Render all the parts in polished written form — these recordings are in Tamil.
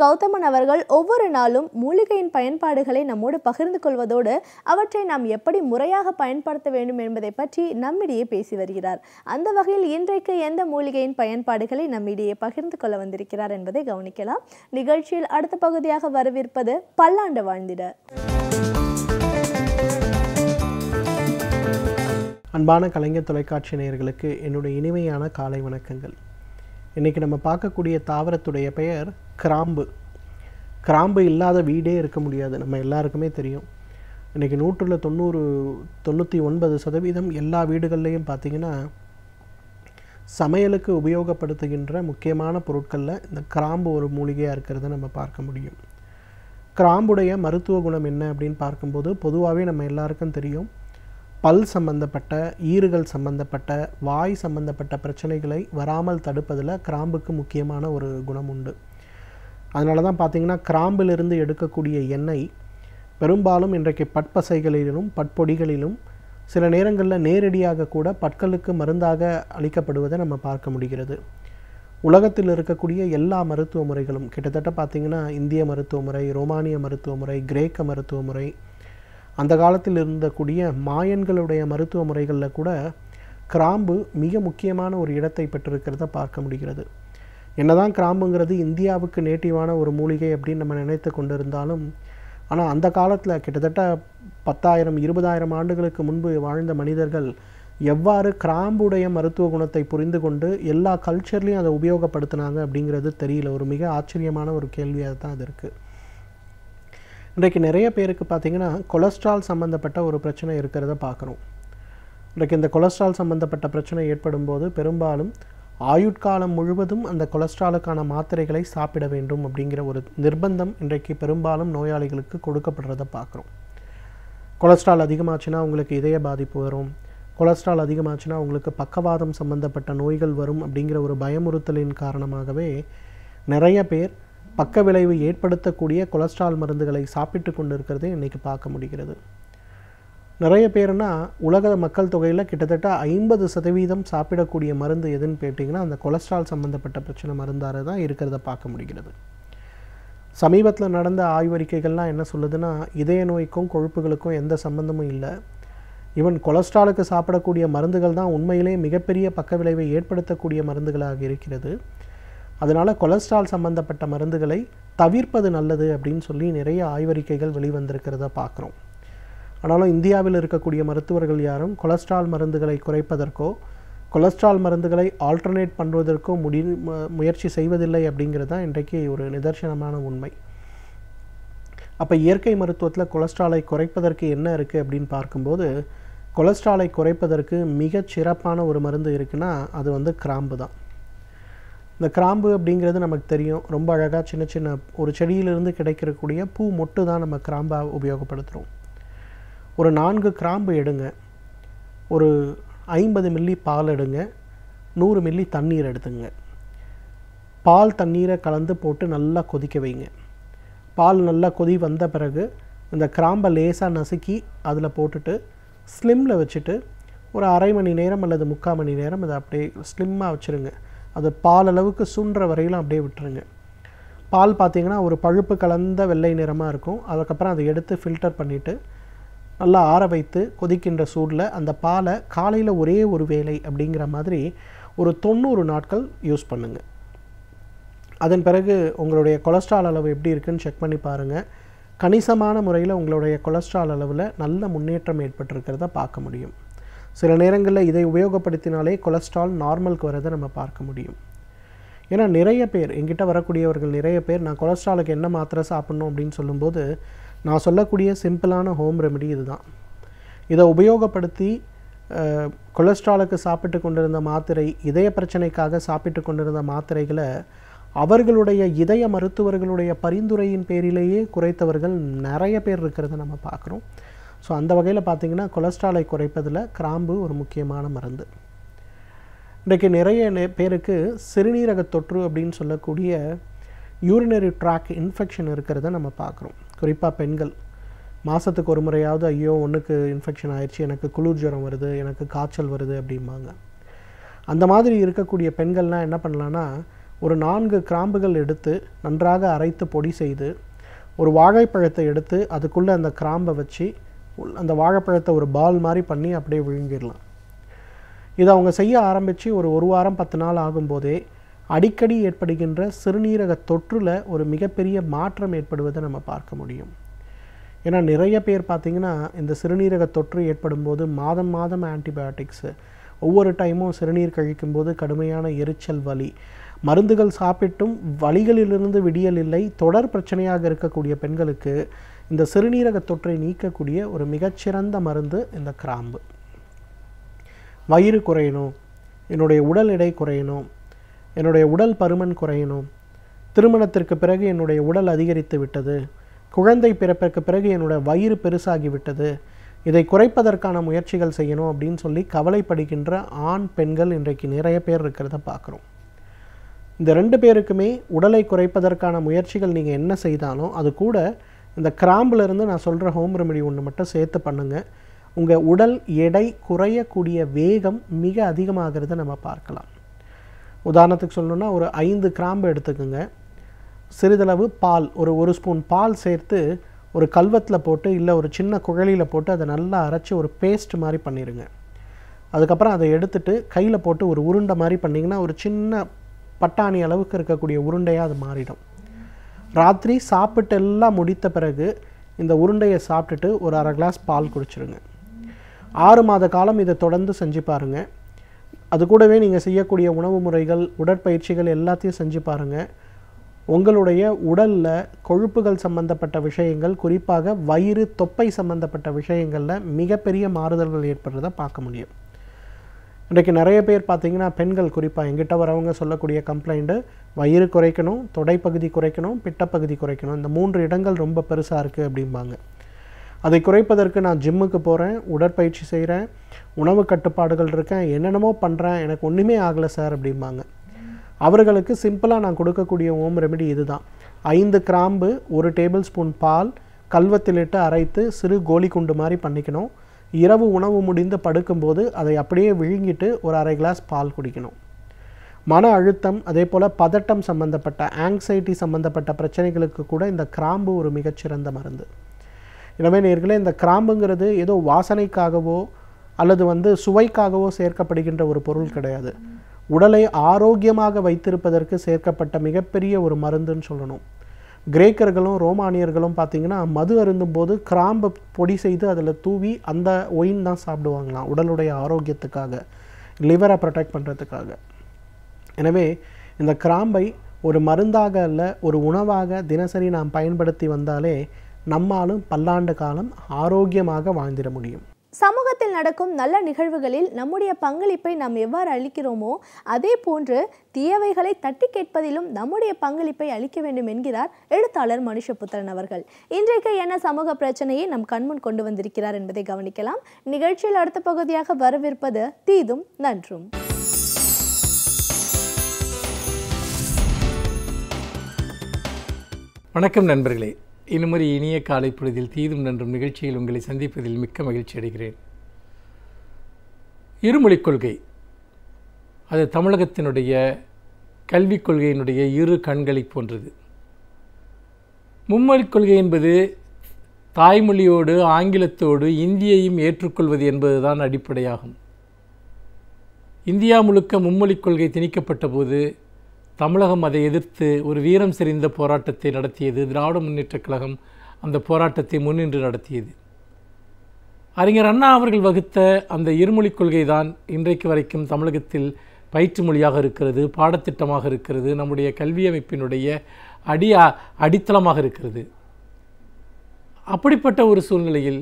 கௌதமன் அவர்கள் ஒவ்வொரு நாளும் மூலிகையின் பயன்பாடுகளை நம்மோடு பகிர்ந்து கொள்வதோடு அவற்றை நாம் எப்படி முறையாக பயன்படுத்த வேண்டும் என்பதை பற்றி நம்மிடையே பேசி வருகிறார். அந்த வகையில் இன்றைக்கு எந்த மூலிகையின் பயன்பாடுகளை நம்மிடையே பகிர்ந்து கொள்ள வந்திருக்கிறார் என்பதை கவனிக்கலாம். நிகழ்ச்சியில் அடுத்த பகுதியாக வரவிருப்பது பல்லாண்டு வாழ்ந்திட. அன்பான கலைஞர் தொலைக்காட்சி நேயர்களுக்கு என்னுடைய இனிமையான காலை வணக்கங்கள். இன்றைக்கி நம்ம பார்க்கக்கூடிய தாவரத்துடைய பெயர் கிராம்பு. கிராம்பு இல்லாத வீடே இருக்க முடியாது, நம்ம எல்லாருக்குமே தெரியும். இன்றைக்கி 99% எல்லா வீடுகள்லேயும் பார்த்திங்கன்னா சமையலுக்கு உபயோகப்படுத்துகின்ற முக்கியமான பொருட்களில் இந்த கிராம்பு ஒரு மூலிகையாக இருக்கிறத நம்ம பார்க்க முடியும். கிராம்புடைய மருத்துவ குணம் என்ன அப்படின்னு பார்க்கும்போது பொதுவாகவே நம்ம எல்லாருக்கும் தெரியும், பல் சம்பந்தப்பட்ட, ஈறுகள் சம்பந்தப்பட்ட, வாய் சம்பந்தப்பட்ட பிரச்சனைகளை வராமல் தடுப்பதில் கிராம்புக்கு முக்கியமான ஒரு குணம் உண்டு. அதனால தான் பார்த்திங்கன்னா கிராம்பிலிருந்து எடுக்கக்கூடிய எண்ணெய் பெரும்பாலும் இன்றைக்கு பற்பசைகளிலும் பட்பொடிகளிலும் சில நேரங்களில் நேரடியாக கூட பற்களுக்கு மருந்தாக அளிக்கப்படுவதை நம்ம பார்க்க முடிகிறது. உலகத்தில் இருக்கக்கூடிய எல்லா மருத்துவ முறைகளும் கிட்டத்தட்ட பார்த்திங்கன்னா இந்திய மருத்துவ முறை, ரோமானிய மருத்துவ முறை, கிரேக்க மருத்துவ முறை, அந்த காலத்தில் இருந்தக்கூடிய மாயன்களுடைய மருத்துவ முறைகளில் கூட கிராம்பு மிக முக்கியமான ஒரு இடத்தை பெற்றிருக்கிறத பார்க்க முடிகிறது. என்னதான் கிராம்புங்கிறது இந்தியாவுக்கு நேட்டிவான ஒரு மூலிகை அப்படின்னு நம்ம நினைத்து கொண்டு இருந்தாலும், ஆனால் அந்த காலத்தில் கிட்டத்தட்ட 10,000-20,000 ஆண்டுகளுக்கு முன்பு வாழ்ந்த மனிதர்கள் எவ்வாறு கிராம்புடைய மருத்துவ குணத்தை புரிந்து கொண்டு எல்லா கல்ச்சர்லேயும் அதை உபயோகப்படுத்தினாங்க அப்படிங்கிறது தெரியல. ஒரு மிக ஆச்சரியமான ஒரு கேள்வியாக தான் அது இருக்குது. இன்றைக்கு நிறைய பேருக்கு பார்த்திங்கன்னா கொலஸ்ட்ரால் சம்மந்தப்பட்ட ஒரு பிரச்சனை இருக்கிறத பார்க்குறோம். இன்றைக்கு இந்த கொலஸ்ட்ரால் சம்மந்தப்பட்ட பிரச்சனை ஏற்படும் போது பெரும்பாலும் ஆயுட்காலம் முழுவதும் அந்த கொலஸ்ட்ராலுக்கான மாத்திரைகளை சாப்பிட வேண்டும் அப்படிங்கிற ஒரு நிர்பந்தம் இன்றைக்கு பெரும்பாலும் நோயாளிகளுக்கு கொடுக்கப்படுறத பார்க்குறோம். கொலஸ்ட்ரால் அதிகமாச்சுன்னா உங்களுக்கு இதய பாதிப்பு வரும், கொலஸ்ட்ரால் அதிகமாச்சுன்னா உங்களுக்கு பக்கவாதம் சம்பந்தப்பட்ட நோய்கள் வரும் அப்படிங்கிற ஒரு பயமுறுத்தலின் காரணமாகவே நிறைய பேர் பக்க விளைவு ஏற்படுத்தக்கூடிய கொலஸ்ட்ரால் மருந்துகளை சாப்பிட்டு கொண்டு இருக்கிறதே இன்றைக்கி பார்க்க முடிகிறது. நிறைய பேர்னா உலக மக்கள் தொகையில் கிட்டத்தட்ட 50% சாப்பிடக்கூடிய மருந்து எதுன்னு கேட்டிங்கன்னா அந்த கொலஸ்ட்ரால் சம்மந்தப்பட்ட பிரச்சனை மருந்தாக தான் இருக்கிறத பார்க்க முடிகிறது. சமீபத்தில் நடந்த ஆய்வறிக்கைகள்லாம் என்ன சொல்லுதுன்னா, இதய நோய்க்கும் கொழுப்புகளுக்கும் எந்த சம்பந்தமும் இல்லை, ஈவன் கொலஸ்ட்ராலுக்கு சாப்பிடக்கூடிய மருந்துகள் தான் உண்மையிலே மிகப்பெரிய பக்க விளைவை ஏற்படுத்தக்கூடிய மருந்துகளாக இருக்கிறது. அதனால் கொலஸ்ட்ரால் சம்பந்தப்பட்ட மருந்துகளை தவிர்ப்பது நல்லது அப்படின்னு சொல்லி நிறைய ஆய்வறிக்கைகள் வெளிவந்திருக்கிறத பார்க்குறோம். ஆனாலும் இந்தியாவில் இருக்கக்கூடிய மருத்துவர்கள் யாரும் கொலஸ்ட்ரால் மருந்துகளை குறைப்பதற்கோ கொலஸ்ட்ரால் மருந்துகளை ஆல்டர்னேட் பண்ணுவதற்கோ முயற்சி செய்வதில்லை அப்படிங்கிறது தான் இன்றைக்கு ஒரு நிதர்சனமான உண்மை. அப்போ இயற்கை மருத்துவத்தில் கொலஸ்ட்ராலை குறைப்பதற்கு என்ன இருக்குது அப்படின்னு பார்க்கும்போது, கொலஸ்ட்ராலை குறைப்பதற்கு மிகச் சிறப்பான ஒரு மருந்து இருக்குன்னா அது கிராம்பு தான். இந்த கிராம்பு அப்படிங்கிறது நமக்கு தெரியும், ரொம்ப அழகாக சின்ன சின்ன ஒரு செடியிலிருந்து கிடைக்கக்கூடிய பூ மொட்டு தான் நம்ம கிராம்பாக உபயோகப்படுத்துகிறோம். ஒரு 4 கிராம்பு எடுங்க, ஒரு 50 மில்லி பால் எடுங்க, 100 மில்லி தண்ணீர் எடுத்துங்க. பால் தண்ணீரை கலந்து போட்டு நல்லா கொதிக்க வைங்க. பால் நல்லா கொதி வந்த பிறகு இந்த கிராம்பை லேசாக நசுக்கி அதில் போட்டுட்டு ஸ்லிம்மில் வச்சுட்டு ஒரு அரை மணி நேரம் அல்லது 3/4 மணி நேரம் அதை அப்படியே ஸ்லிம்மாக வச்சுருங்க. அது பால் அளவுக்கு சுண்டுற வரையிலும் அப்படியே விட்டுருங்க. பால் பார்த்திங்கன்னா ஒரு பழுப்பு கலந்த வெள்ளை நிறமாக இருக்கும். அதுக்கப்புறம் அதை எடுத்து ஃபில்டர் பண்ணிவிட்டு நல்லா ஆற வைத்து கொதிக்கின்ற சூடில் அந்த பாலை காலையில் ஒரே ஒரு வேளை அப்படிங்கிற மாதிரி ஒரு 90 நாட்கள் யூஸ் பண்ணுங்கள். அதன் பிறகு உங்களுடைய கொலஸ்ட்ரால் அளவு எப்படி இருக்குன்னு செக் பண்ணி பாருங்கள். கணிசமான முறையில் உங்களுடைய கொலஸ்ட்ரால் அளவில் நல்ல முன்னேற்றம் ஏற்பட்டிருக்கிறத பார்க்க முடியும். சில நேரங்களில் இதை உபயோகப்படுத்தினாலே கொலஸ்ட்ரால் நார்மலுக்கு வரதை நம்ம பார்க்க முடியும். ஏன்னா நிறைய பேர் எங்கிட்ட வரக்கூடியவர்கள் நிறைய பேர் நான் கொலஸ்ட்ராலுக்கு என்ன மாத்திரை சாப்பிட்ணும் அப்படின்னு சொல்லும்போது நான் சொல்லக்கூடிய சிம்பிளான ஹோம் ரெமெடி இதுதான். இதை உபயோகப்படுத்தி கொலஸ்ட்ராலுக்கு சாப்பிட்டு கொண்டிருந்த மாத்திரை, இதய பிரச்சனைக்காக சாப்பிட்டு கொண்டிருந்த மாத்திரைகளை அவர்களுடைய இதய மருத்துவர்களுடைய பரிந்துரையின் பேரிலேயே குறைத்தவர்கள் நிறைய பேர் இருக்கிறத நம்ம பார்க்குறோம். ஸோ அந்த வகையில் பார்த்திங்கன்னா கொலஸ்ட்ராலை குறைப்பதில் கிராம்பு ஒரு முக்கியமான மருந்து. இன்றைக்கு நிறைய பேருக்கு சிறுநீரக தொற்று அப்படின்னு சொல்லக்கூடிய யூரினரி ட்ராக் இன்ஃபெக்ஷன் இருக்கிறத நம்ம பார்க்குறோம். குறிப்பாக பெண்கள் மாதத்துக்கு ஒரு முறையாவது ஐயோ ஒன்றுக்கு இன்ஃபெக்ஷன் ஆயிடுச்சு, எனக்கு குளிர் ஜுரம் வருது, எனக்கு காய்ச்சல் வருது அப்படிம்பாங்க. அந்த மாதிரி இருக்கக்கூடிய பெண்கள்லாம் என்ன பண்ணலான்னா ஒரு 4 கிராம்புகள் எடுத்து நன்றாக அரைத்து பொடி செய்து ஒரு வாழைப்பழத்தை எடுத்து அதுக்குள்ளே அந்த கிராம்பை வச்சு அந்த வாழைப்பழத்தை ஒரு பால் மாதிரி பண்ணி அப்படியே விழுங்கிடலாம். இதை அவங்க செய்ய ஆரம்பித்து ஒரு வாரம் 10 நாள் ஆகும்போதே அடிக்கடி ஏற்படுகின்ற சிறுநீரக தொற்றில் ஒரு மிகப்பெரிய மாற்றம் ஏற்படுவதை நம்ம பார்க்க முடியும். ஏன்னா நிறைய பேர் பார்த்திங்கன்னா இந்த சிறுநீரக தொற்று ஏற்படும் போது மாதம் ஆன்டிபயோட்டிக்ஸு, ஒவ்வொரு டைமும் சிறுநீர் கழிக்கும்போது கடுமையான எரிச்சல், வலி, மருந்துகள் சாப்பிட்டும் வலிகளிலிருந்து விடியல் இல்லை, தொடர் பிரச்சனையாக இருக்கக்கூடிய பெண்களுக்கு இந்த சிறுநீரக தொற்றை நீக்கக்கூடிய ஒரு மிகச்சிறந்த மருந்து இந்த கிராம்பு. வயிறு குறையணும், என்னுடைய உடல் எடை குறையணும், என்னுடைய உடல் பருமன் குறையணும், திருமணத்திற்கு பிறகு என்னுடைய உடல் அதிகரித்து விட்டது, குழந்தை பிறப்பிற்கு பிறகு என்னுடைய வயிறு பெருசாகி விட்டது, இதை குறைப்பதற்கான முயற்சிகள் செய்யணும் அப்படின்னு சொல்லி கவலைப்படுகின்ற ஆண் பெண்கள் இன்றைக்கு நிறைய பேர் இருக்கிறத பார்க்குறோம். இந்த 2 பேருக்குமே உடலை குறைப்பதற்கான முயற்சிகள் நீங்கள் என்ன செய்தாலும் அது கூட இந்த கிராம்பிலிருந்து நான் சொல்கிற ஹோம் ரெமெடி ஒன்று மட்டும் சேர்த்து பண்ணுங்கள். உங்கள் உடல் எடை குறையக்கூடிய வேகம் மிக அதிகமாகிறத நம்ம பார்க்கலாம். உதாரணத்துக்கு சொல்லணுன்னா ஒரு 5 கிராம்பு எடுத்துக்கோங்க, சிறிதளவு பால், ஒரு ஸ்பூன் பால் சேர்த்து ஒரு கல்வத்தில் போட்டு இல்லை ஒரு சின்ன குழலியில் போட்டு அதை நல்லா அரைச்சி ஒரு பேஸ்ட் மாதிரி பண்ணிடுங்க. அதுக்கப்புறம் அதை எடுத்துகிட்டு கையில் போட்டு ஒரு உருண்டை மாதிரி பண்ணிங்கன்னா ஒரு சின்ன பட்டாணி அளவுக்கு இருக்கக்கூடிய உருண்டையாக அது மாறிடும். ராத்திரி சாப்பிட்டு எல்லாம் முடித்த பிறகு இந்த உருண்டையை சாப்பிட்டுட்டு ஒரு அரை கிளாஸ் பால் குடிச்சிருங்க. 6 மாத காலம் இதை தொடர்ந்து செஞ்சு பாருங்கள். அது கூடவே நீங்கள் செய்யக்கூடிய உணவு முறைகள், உடற்பயிற்சிகள் எல்லாத்தையும் செஞ்சு பாருங்கள். உங்களுடைய உடலில் கொழுப்புகள் சம்பந்தப்பட்ட விஷயங்கள், குறிப்பாக வயிறு, தொப்பை சம்பந்தப்பட்ட விஷயங்களில் மிகப்பெரிய மாறுதல்கள் ஏற்படுறதை பார்க்க முடியும். இன்றைக்கு நிறைய பேர் பார்த்திங்கன்னா பெண்கள் குறிப்பாக எங்கிட்ட வரவங்க சொல்லக்கூடிய கம்ப்ளைண்ட்டு, வயிறு குறைக்கணும், தொடைப்பகுதி குறைக்கணும், பிட்டப்பகுதி குறைக்கணும், இந்த 3 இடங்கள் ரொம்ப பெருசாக இருக்குது அப்படிம்பாங்க. அதை குறைப்பதற்கு நான் ஜிம்முக்கு போகிறேன், உடற்பயிற்சி செய்கிறேன், உணவு கட்டுப்பாடுகள் இருக்கேன், என்னென்னமோ பண்ணுறேன், எனக்கு ஒன்றுமே ஆகலை சார் அப்படிம்பாங்க. அவர்களுக்கு சிம்பிளாக நான் கொடுக்கக்கூடிய ஹோம் ரெமெடி இதுதான். 5 கிராம்பு, 1 டேபிள் ஸ்பூன் பால், கல்வத்திலிட்டு அரைத்து சிறு கோலி குண்டு மாதிரி பண்ணிக்கணும். இரவு உணவு முடிந்து படுக்கும்போது அதை அப்படியே விழுங்கிட்டு ஒரு அரை கிளாஸ் பால் குடிக்கணும். மன அழுத்தம், அதே போல் பதட்டம் சம்பந்தப்பட்ட, ஆங்ஸைட்டி சம்பந்தப்பட்ட பிரச்சனைகளுக்கு கூட இந்த கிராம்பு ஒரு மிகச்சிறந்த மருந்து. எனவே நேயர்களே, இந்த கிராம்புங்கிறது ஏதோ வாசனைக்காகவோ அல்லது சுவைக்காகவோ சேர்க்கப்படுகின்ற ஒரு பொருள் கிடையாது. உடலை ஆரோக்கியமாக வைத்திருப்பதற்கு சேர்க்கப்பட்ட மிகப்பெரிய ஒரு மருந்துன்னு சொல்லணும். கிரேக்கர்களும் ரோமானியர்களும் பார்த்திங்கன்னா மது அருந்தும் போது கிராம்பை பொடி செய்து அதில் தூவி அந்த ஒயின் தான் சாப்பிடுவாங்களாம், உடலுடைய ஆரோக்கியத்துக்காக, லிவரை ப்ரொடெக்ட் பண்ணுறதுக்காக. எனவே இந்த கிராம்பை ஒரு மருந்தாக அல்ல, ஒரு உணவாக தினசரி நாம் பயன்படுத்தி வந்தாலே நம்மாலும் பல்லாண்டு காலம் ஆரோக்கியமாக வாழ்ந்திட முடியும். சமூகத்தில் நடக்கும் நல்ல நிகழ்வுகளில் நம்முடைய பங்களிப்பை நாம் எவ்வாறு அளிக்கிறோமோ அதே போன்று தீயவைகளை தட்டி கேட்பதிலும் நம்முடைய பங்களிப்பை அளிக்க வேண்டும் என்கிறார் எழுத்தாளர் மனுஷபுத்திரன் அவர்கள். இன்றைக்கு என்ன சமூக பிரச்சனையை நம் கண்முன் கொண்டு வந்திருக்கிறார் என்பதை கவனிக்கலாம். நிகழ்ச்சியில் அடுத்த பகுதியாக வரவிருப்பது தீதும் நன்றும். வணக்கம் நண்பர்களே, இன்னும் ஒரு இனிய காலை பொழுதில் தீதும் நன்றும் நிகழ்ச்சியில் உங்களை சந்திப்பதில் மிக்க மகிழ்ச்சி அடைகிறேன். இருமொழிக் கொள்கை அது தமிழகத்தினுடைய கல்விக் கொள்கையினுடைய 2 கண்களை போன்றது. மும்மொழிக் கொள்கை என்பது தாய்மொழியோடு ஆங்கிலத்தோடு இந்தியையும் ஏற்றுக்கொள்வது என்பதுதான் அடிப்படையாகும். இந்தியா முழுக்க மும்மொழிக் கொள்கை திணிக்கப்பட்ட போது தமிழகம் அதை எதிர்த்து ஒரு வீரம் செறிந்த போராட்டத்தை நடத்தியது. திராவிட முன்னேற்றக் கழகம் அந்த போராட்டத்தை முன்னின்று நடத்தியது. அறிஞர் அண்ணா அவர்கள் வகுத்த அந்த இருமொழிக் கொள்கை தான் இன்றைக்கு வரைக்கும் தமிழகத்தில் பயிற்று மொழியாக இருக்கிறது, பாடத்திட்டமாக இருக்கிறது, நம்முடைய கல்வி அமைப்பினுடைய அடித்தளமாக இருக்கிறது. அப்படிப்பட்ட ஒரு சூழ்நிலையில்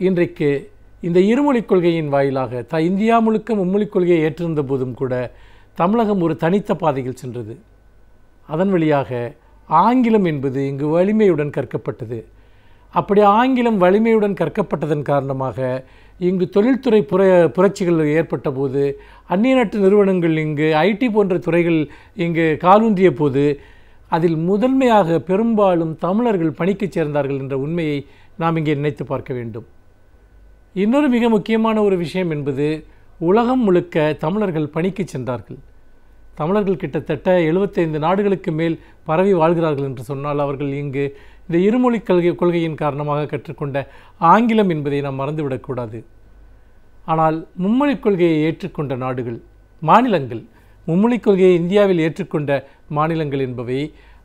இன்றைக்கு இந்த இருமொழிக் கொள்கையின் வாயிலாக இந்தியா முழுக்க மும்மொழிக் கொள்கையை ஏற்றிருந்த போதும் கூட தமிழகம் ஒரு தனித்த பாதையில் சென்றது. அதன் வழியாக ஆங்கிலம் என்பது இங்கு வலிமையுடன் கற்கப்பட்டது. அப்படி ஆங்கிலம் வலிமையுடன் கற்கப்பட்டதன் காரணமாக இங்கு தொழில்துறை புரட்சிகள் ஏற்பட்ட போது, அந்நிய நாட்டு நிறுவனங்கள் இங்கு ஐடி போன்ற துறைகள் இங்கு காலூன்றிய போது அதில் முதன்மையாக பெரும்பாலும் தமிழர்கள் பணிக்கு சேர்ந்தார்கள் என்ற உண்மையை நாம் இங்கே நினைத்து பார்க்க வேண்டும். இன்னொரு மிக முக்கியமான ஒரு விஷயம் என்பது, உலகம் முழுக்க தமிழர்கள் பணிக்கு சென்றார்கள். தமிழர்கள் கிட்டத்தட்ட 75 நாடுகளுக்கு மேல் பரவி வாழ்கிறார்கள் என்று சொன்னால் அவர்கள் இங்கு இந்த இருமொழி கொள்கையின் காரணமாக கற்றுக்கொண்ட ஆங்கிலம் என்பதை நாம் மறந்துவிடக்கூடாது. ஆனால் மும்மொழிக் கொள்கையை ஏற்றுக்கொண்ட நாடுகள், மாநிலங்கள், மும்மொழிக் கொள்கையை இந்தியாவில் ஏற்றுக்கொண்ட மாநிலங்கள் என்பவை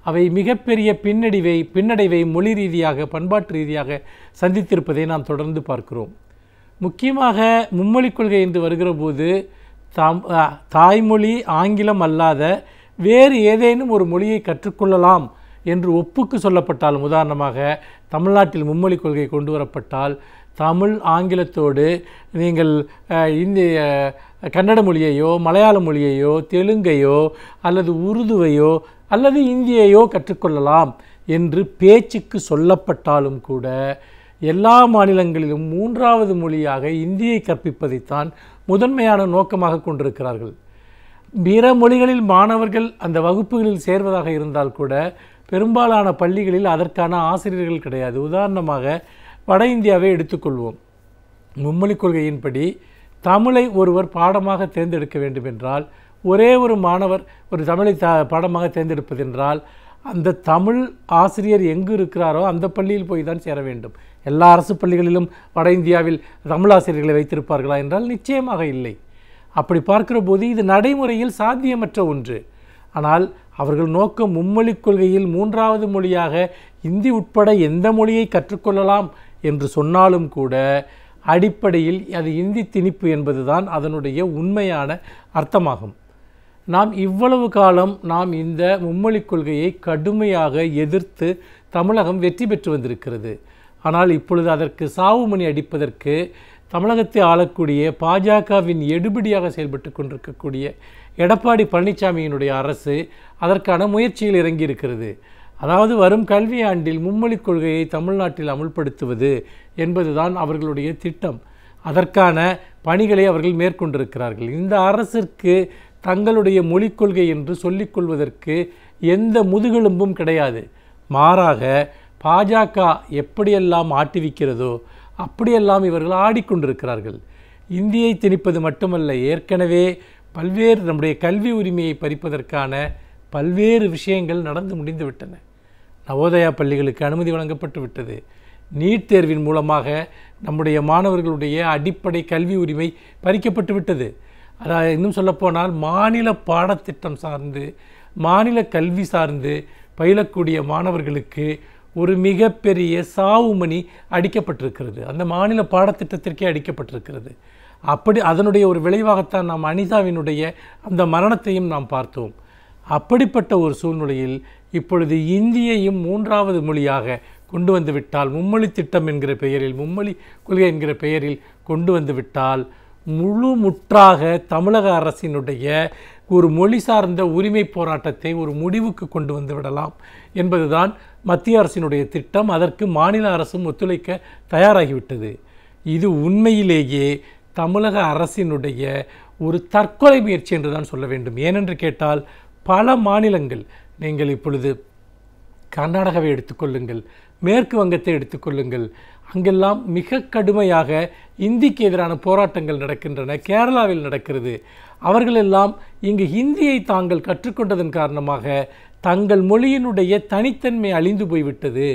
அவை மிகப்பெரிய பின்னடைவை மொழி ரீதியாக, பண்பாட்டு ரீதியாக சந்தித்திருப்பதை நாம் தொடர்ந்து பார்க்கிறோம். முக்கியமாக மும்மொழிக் கொள்கை என்று வருகிற போது தாய்மொழி ஆங்கிலம் அல்லாத வேறு ஏதேனும் ஒரு மொழியை கற்றுக்கொள்ளலாம் என்று ஒப்புக்கு சொல்லப்பட்டாலும், உதாரணமாக தமிழ்நாட்டில் மும்மொழிக் கொள்கை கொண்டு வரப்பட்டால் தமிழ் ஆங்கிலத்தோடு நீங்கள் கன்னட மொழியையோ, மலையாள மொழியையோ, தெலுங்கையோ அல்லது உருதுவையோ அல்லது இந்தியையோ கற்றுக்கொள்ளலாம் என்று பேச்சுக்கு சொல்லப்பட்டாலும் கூட எல்லா மாநிலங்களிலும் 3வது மொழியாக இந்தியை கற்பிப்பதைத்தான் முதன்மையான நோக்கமாக கொண்டிருக்கிறார்கள். பிற மொழிகளில் மாணவர்கள் அந்த வகுப்புகளில் சேர்வதாக இருந்தால் கூட பெரும்பாலான பள்ளிகளில் அதற்கான ஆசிரியர்கள் கிடையாது. உதாரணமாக வட இந்தியாவை எடுத்துக்கொள்வோம். மும்மொழிக் கொள்கையின்படி தமிழை ஒருவர் பாடமாக தேர்ந்தெடுக்க வேண்டும் என்றால், ஒரே ஒரு மாணவர் ஒரு தமிழை பாடமாக தேர்ந்தெடுப்பதென்றால் அந்த தமிழ் ஆசிரியர் எங்கு இருக்கிறாரோ அந்த பள்ளியில் போய் தான் சேர வேண்டும். எல்லா அரசு பள்ளிகளிலும் வட இந்தியாவில் தமிழ் ஆசிரியர்களை வைத்திருப்பார்களா என்றால் நிச்சயமாக இல்லை. அப்படி பார்க்கிற போது இது நடைமுறையில் சாத்தியமற்ற ஒன்று. ஆனால் அவர்கள் நோக்கம் மும்மொழிக் கொள்கையில் 3வது மொழியாக இந்தி உட்பட எந்த மொழியை கற்றுக்கொள்ளலாம் என்று சொன்னாலும் கூட அடிப்படையில் அது இந்தி திணிப்பு என்பதுதான் அதனுடைய உண்மையான அர்த்தமாகும். நாம் இவ்வளவு காலம் இந்த மும்மொழிக் கொள்கையை கடுமையாக எதிர்த்து தமிழகம் வெற்றி பெற்று வந்திருக்கிறது. ஆனால் இப்பொழுது அதற்கு சாவுமணி அடிப்பதற்கு தமிழகத்தை ஆளக்கூடிய பாஜகவின் எடுபிடியாக செயல்பட்டு கொண்டிருக்கக்கூடிய எடப்பாடி பழனிசாமியினுடைய அரசு அதற்கான முயற்சியில் இறங்கியிருக்கிறது. அதாவது வரும் கல்வி ஆண்டில் மும்மொழிக் கொள்கையை தமிழ்நாட்டில் அமுல்படுத்துவது என்பதுதான் அவர்களுடைய திட்டம். அதற்கான பணிகளை அவர்கள் மேற்கொண்டிருக்கிறார்கள். இந்த அரசிற்கு தங்களுடைய மொழிக் கொள்கை என்று சொல்லிக்கொள்வதற்கு எந்த முதுகெலும்பும் கிடையாது. மாறாக பாஜக எப்படியெல்லாம் ஆட்டுவிக்கிறதோ அப்படியெல்லாம் இவர்கள் ஆடிக்கொண்டிருக்கிறார்கள். இந்தியை திணிப்பது மட்டுமல்ல, ஏற்கனவே பல்வேறு நம்முடைய கல்வி உரிமையை பறிப்பதற்கான பல்வேறு விஷயங்கள் நடந்து முடிந்துவிட்டன. நவோதயா பள்ளிகளுக்கு அனுமதி வழங்கப்பட்டு விட்டது. நீட் தேர்வின் மூலமாக நம்முடைய மாணவர்களுடைய அடிப்படை கல்வி உரிமை பறிக்கப்பட்டு விட்டது. அதாவது இன்னும் சொல்லப்போனால் மாநில பாடத்திட்டம் சார்ந்து, மாநில கல்வி சார்ந்து பயிலக்கூடிய மாணவர்களுக்கு ஒரு மிகப்பெரிய சாவுமணி அடிக்கப்பட்டிருக்கிறது. அந்த மாநில பாடத்திட்டத்திற்கே அடிக்கப்பட்டிருக்கிறது. அப்படி அதனுடைய ஒரு விளைவாகத்தான் நாம் அனிதாவினுடைய அந்த மரணத்தையும் நாம் பார்த்தோம். அப்படிப்பட்ட ஒரு சூழ்நிலையில் இப்பொழுது இந்தியையும் 3வது மொழியாக கொண்டு வந்து விட்டால், மும்மொழி திட்டம் என்கிற பெயரில், மும்மொழி கொள்கை என்கிற பெயரில் கொண்டு வந்து விட்டால் முற்றாக தமிழக அரசினுடைய ஒரு மொழி சார்ந்த உரிமை போராட்டத்தை ஒரு முடிவுக்கு கொண்டு வந்து விடலாம் என்பதுதான் மத்திய அரசினுடைய திட்டம். அதற்கு மாநில அரசும் ஒத்துழைக்க தயாராகிவிட்டது. இது உண்மையிலேயே தமிழக அரசினுடைய ஒரு தற்கொலை முயற்சி என்று தான் சொல்ல வேண்டும். ஏனென்று கேட்டால் பல மாநிலங்கள், நீங்கள் இப்பொழுது கர்நாடகாவை எடுத்துக்கொள்ளுங்கள், மேற்கு வங்கத்தை எடுத்துக்கொள்ளுங்கள், அங்கெல்லாம் மிக கடுமையாக இந்திக்கு எதிரான போராட்டங்கள் நடக்கின்றன. கேரளாவில் நடக்கிறது. அவர்களெல்லாம் இங்கு ஹிந்தியை தாங்கள் கற்றுக்கொண்டதன் காரணமாக தங்கள் மொழியினுடைய தனித்தன்மை அழிந்து போய்விட்டது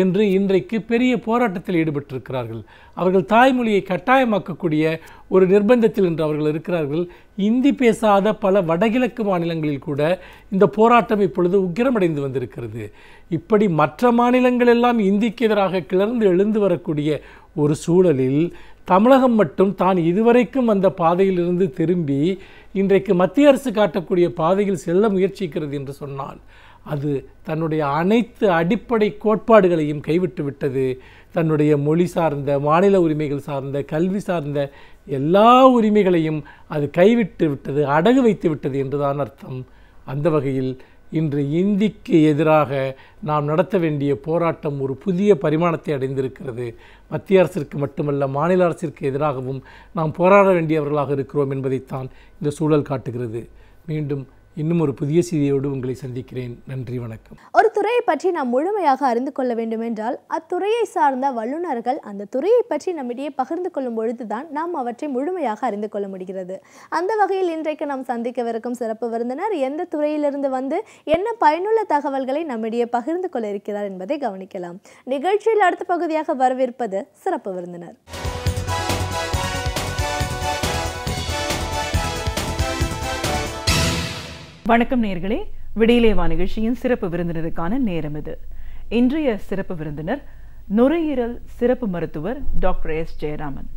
என்று இன்றைக்கு பெரிய போராட்டத்தில் ஈடுபட்டிருக்கிறார்கள். அவர்கள் தாய்மொழியை கட்டாயமாக்கக்கூடிய ஒரு நிர்பந்தத்தில் இன்று அவர்கள் இருக்கிறார்கள். இந்தி பேசாத பல வடகிழக்கு மாநிலங்களில் கூட இந்த போராட்டம் இப்பொழுது உக்கிரமடைந்து வந்திருக்கிறது. இப்படி மற்ற மாநிலங்கள் எல்லாம் இந்திக்கு எதிராக கிளர்ந்து எழுந்து வரக்கூடிய ஒரு சூழலில் தமிழகம் மட்டும் தான் இதுவரைக்கும் அந்த பாதையிலிருந்து திரும்பி இன்றைக்கு மத்திய அரசு காட்டக்கூடிய பாதையில் செல்ல முயற்சிக்கிறது என்று சொன்னால் அது தன்னுடைய அனைத்து அடிப்படை கோட்பாடுகளையும் கைவிட்டு விட்டது. தன்னுடைய மொழி சார்ந்த, மாநில உரிமைகள் சார்ந்த, கல்வி சார்ந்த எல்லா உரிமைகளையும் அது கைவிட்டு விட்டது, அடகு வைத்து விட்டது என்றுதான் அர்த்தம். அந்த வகையில் இன்று இந்திக்கு எதிராக நாம் நடத்த வேண்டிய போராட்டம் ஒரு புதிய பரிமாணத்தை அடைந்திருக்கிறது. மத்திய அரசிற்கு மட்டுமல்ல, மாநில அரசிற்கு எதிராகவும் நாம் போராட வேண்டியவர்களாக இருக்கிறோம் என்பதைத்தான் இந்த சூழல் காட்டுகிறது. மீண்டும் இன்னும் ஒரு புதிய செய்தியோடு உங்களை சந்திக்கிறேன். நன்றி, வணக்கம். ஒரு துறையை பற்றி நாம் முழுமையாக அறிந்து கொள்ள வேண்டுமென்றால் அத்துறையை சார்ந்த வல்லுநர்கள் அந்த துறையை பற்றி நம்மிடையே பகிர்ந்து கொள்ளும் பொழுதுதான் நாம் அவற்றை முழுமையாக அறிந்து கொள்ள முடிகிறது. அந்த வகையில் இன்றைக்கு நாம் சந்திக்கவிருக்கும் சிறப்பு விருந்தினர் எந்த துறையிலிருந்து வந்து என்ன பயனுள்ள தகவல்களை நம்மிடையே பகிர்ந்து கொள்ள இருக்கிறார் என்பதை கவனிக்கலாம். நிகழ்ச்சியில் அடுத்த பகுதியாக வரவிருப்பது சிறப்பு விருந்தினர். வணக்கம் நேயர்களே, விடியலேவா நிகழ்ச்சியின் சிறப்பு விருந்தினருக்கான நேரம் இது. இன்றைய சிறப்பு விருந்தினர் நுரையீரல் சிறப்பு மருத்துவர் டாக்டர் எஸ் ஜெயராமன்.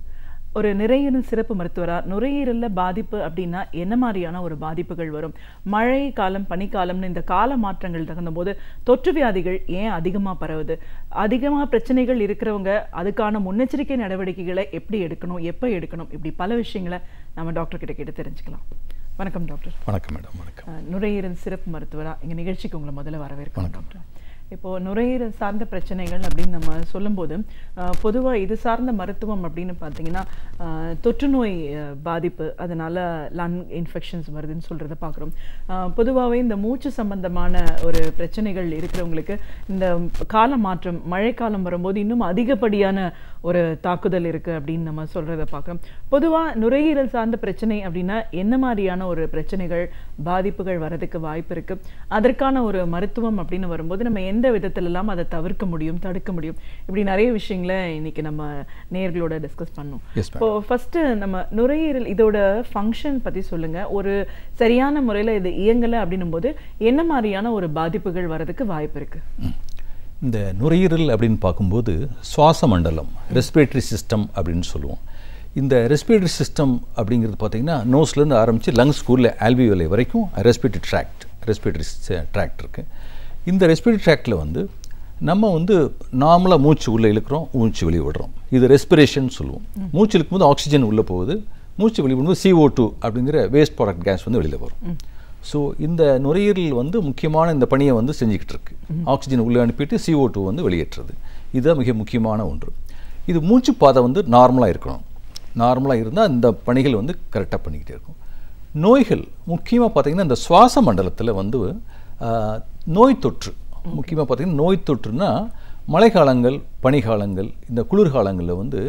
ஒரு நுரையீரல் சிறப்பு மருத்துவராக நுரையீரலில் பாதிப்பு அப்படின்னா என்ன மாதிரியான ஒரு பாதிப்புகள் வரும், மழை காலம் பனிக்காலம்னு இந்த கால மாற்றங்கள் தகுந்த போது தொற்று வியாதிகள் ஏன் அதிகமாக பரவுது, அதிகமாக பிரச்சனைகள் இருக்கிறவங்க அதுக்கான முன்னெச்சரிக்கை நடவடிக்கைகளை எப்படி எடுக்கணும், எப்போ எடுக்கணும், இப்படி பல விஷயங்களை நம்ம டாக்டர் கிட்ட கேட்டு தெரிஞ்சுக்கலாம். வணக்கம் டாக்டர். வணக்கம் மேடம். வணக்கம். நுரையீரல் சிறப்பு மருத்துவராக எங்கள் நிகழ்ச்சிக்கு உங்களை முதல்ல வரவேற்கிறோம் டாக்டர். இப்போது நுரையீரல் சார்ந்த பிரச்சனைகள் அப்படின்னு நம்ம சொல்லும்போது பொதுவாக இது சார்ந்த மருத்துவம் அப்படின்னு பார்த்தீங்கன்னா தொற்று நோய் பாதிப்பு, அதனால் லங் இன்ஃபெக்ஷன்ஸ் வருதுன்னு சொல்கிறத பார்க்குறோம். பொதுவாகவே இந்த மூச்சு சம்பந்தமான ஒரு பிரச்சனைகள் இருக்கிறவங்களுக்கு இந்த கால மாற்றம் மழைக்காலம் வரும்போது இன்னும் அதிகப்படியான ஒரு தாக்குதல் இருக்குது அப்படின்னு நம்ம சொல்கிறத பார்க்குறோம். பொதுவாக நுரையீரல் சார்ந்த பிரச்சனை அப்படின்னா என்ன மாதிரியான ஒரு பிரச்சனைகள் பாதிப்புகள் வரதுக்கு வாய்ப்பு இருக்குது, அதற்கான ஒரு மருத்துவம் அப்படின்னு வரும்போது நம்ம எந்த விதத்திலெல்லாம் அதை தவிர்க்க முடியும், தடுக்க முடியும், இப்படி நிறைய விஷயங்களை இன்னைக்கு நம்ம நேயர்களோட டிஸ்கஸ் பண்ணோம். இப்போ ஃபர்ஸ்ட் நம்ம நுரையீரல் இதோட ஃபங்க்ஷன் பற்றி சொல்லுங்கள். ஒரு சரியான முறையில் இது இயங்கலை அப்படின்னும் போது என்ன மாதிரியான ஒரு பாதிப்புகள் வரதுக்கு வாய்ப்பு இருக்குது? இந்த நுரையீரல் அப்படின்னு பார்க்கும்போது சுவாச மண்டலம், ரெஸ்பிரேட்டரி சிஸ்டம் அப்படின்னு சொல்லுவோம். இந்த ரெஸ்பிரேட்டரி சிஸ்டம் அப்படிங்கிறது பார்த்திங்கன்னா நோஸ்லேருந்து ஆரம்பித்து லங்ஸ் ஸ்கூலில் ஆல்வியோலை வரைக்கும் ரெஸ்பிரேட்டரி ட்ராக்ட் இருக்குது. இந்த ரெஸ்பிரேட்டரி ட்ராக்டில் வந்து நம்ம வந்து நார்மலாக மூச்சு உள்ளே இழுக்கிறோம், மூச்சு வெளியே விடுறோம். இது ரெஸ்பிரேஷன் சொல்லுவோம். மூச்சு இழுக்கும்போது ஆக்சிஜன் உள்ளே போகுது, மூச்சு வெளியே விடும்போது CO2 அப்படிங்கிற வேஸ்ட் ப்ராடக்ட் கேஸ் வந்து வெளியில் வரும். ஸோ இந்த நுரையீரல் வந்து முக்கியமான இந்த பணியை வந்து செஞ்சுக்கிட்டு இருக்கு. ஆக்சிஜன் உள்ளே அனுப்பிட்டு CO2 வந்து வெளியேற்றுறது. இதுதான் மிக முக்கியமான ஒன்று. இது மூச்சு பாதை வந்து நார்மலாக இருக்கணும். நார்மலாக இருந்தால் இந்த பணிகள் வந்து கரெக்டாக பண்ணிக்கிட்டே இருக்கும். நோய்கள் முக்கியமாக பார்த்திங்கன்னா இந்த சுவாச மண்டலத்தில் வந்து நோய் தொற்று, முக்கியமாக பார்த்திங்கன்னா நோய் தொற்றுனா மழைக்காலங்கள் பனிக்காலங்கள் இந்த குளிர்காலங்களில் வந்து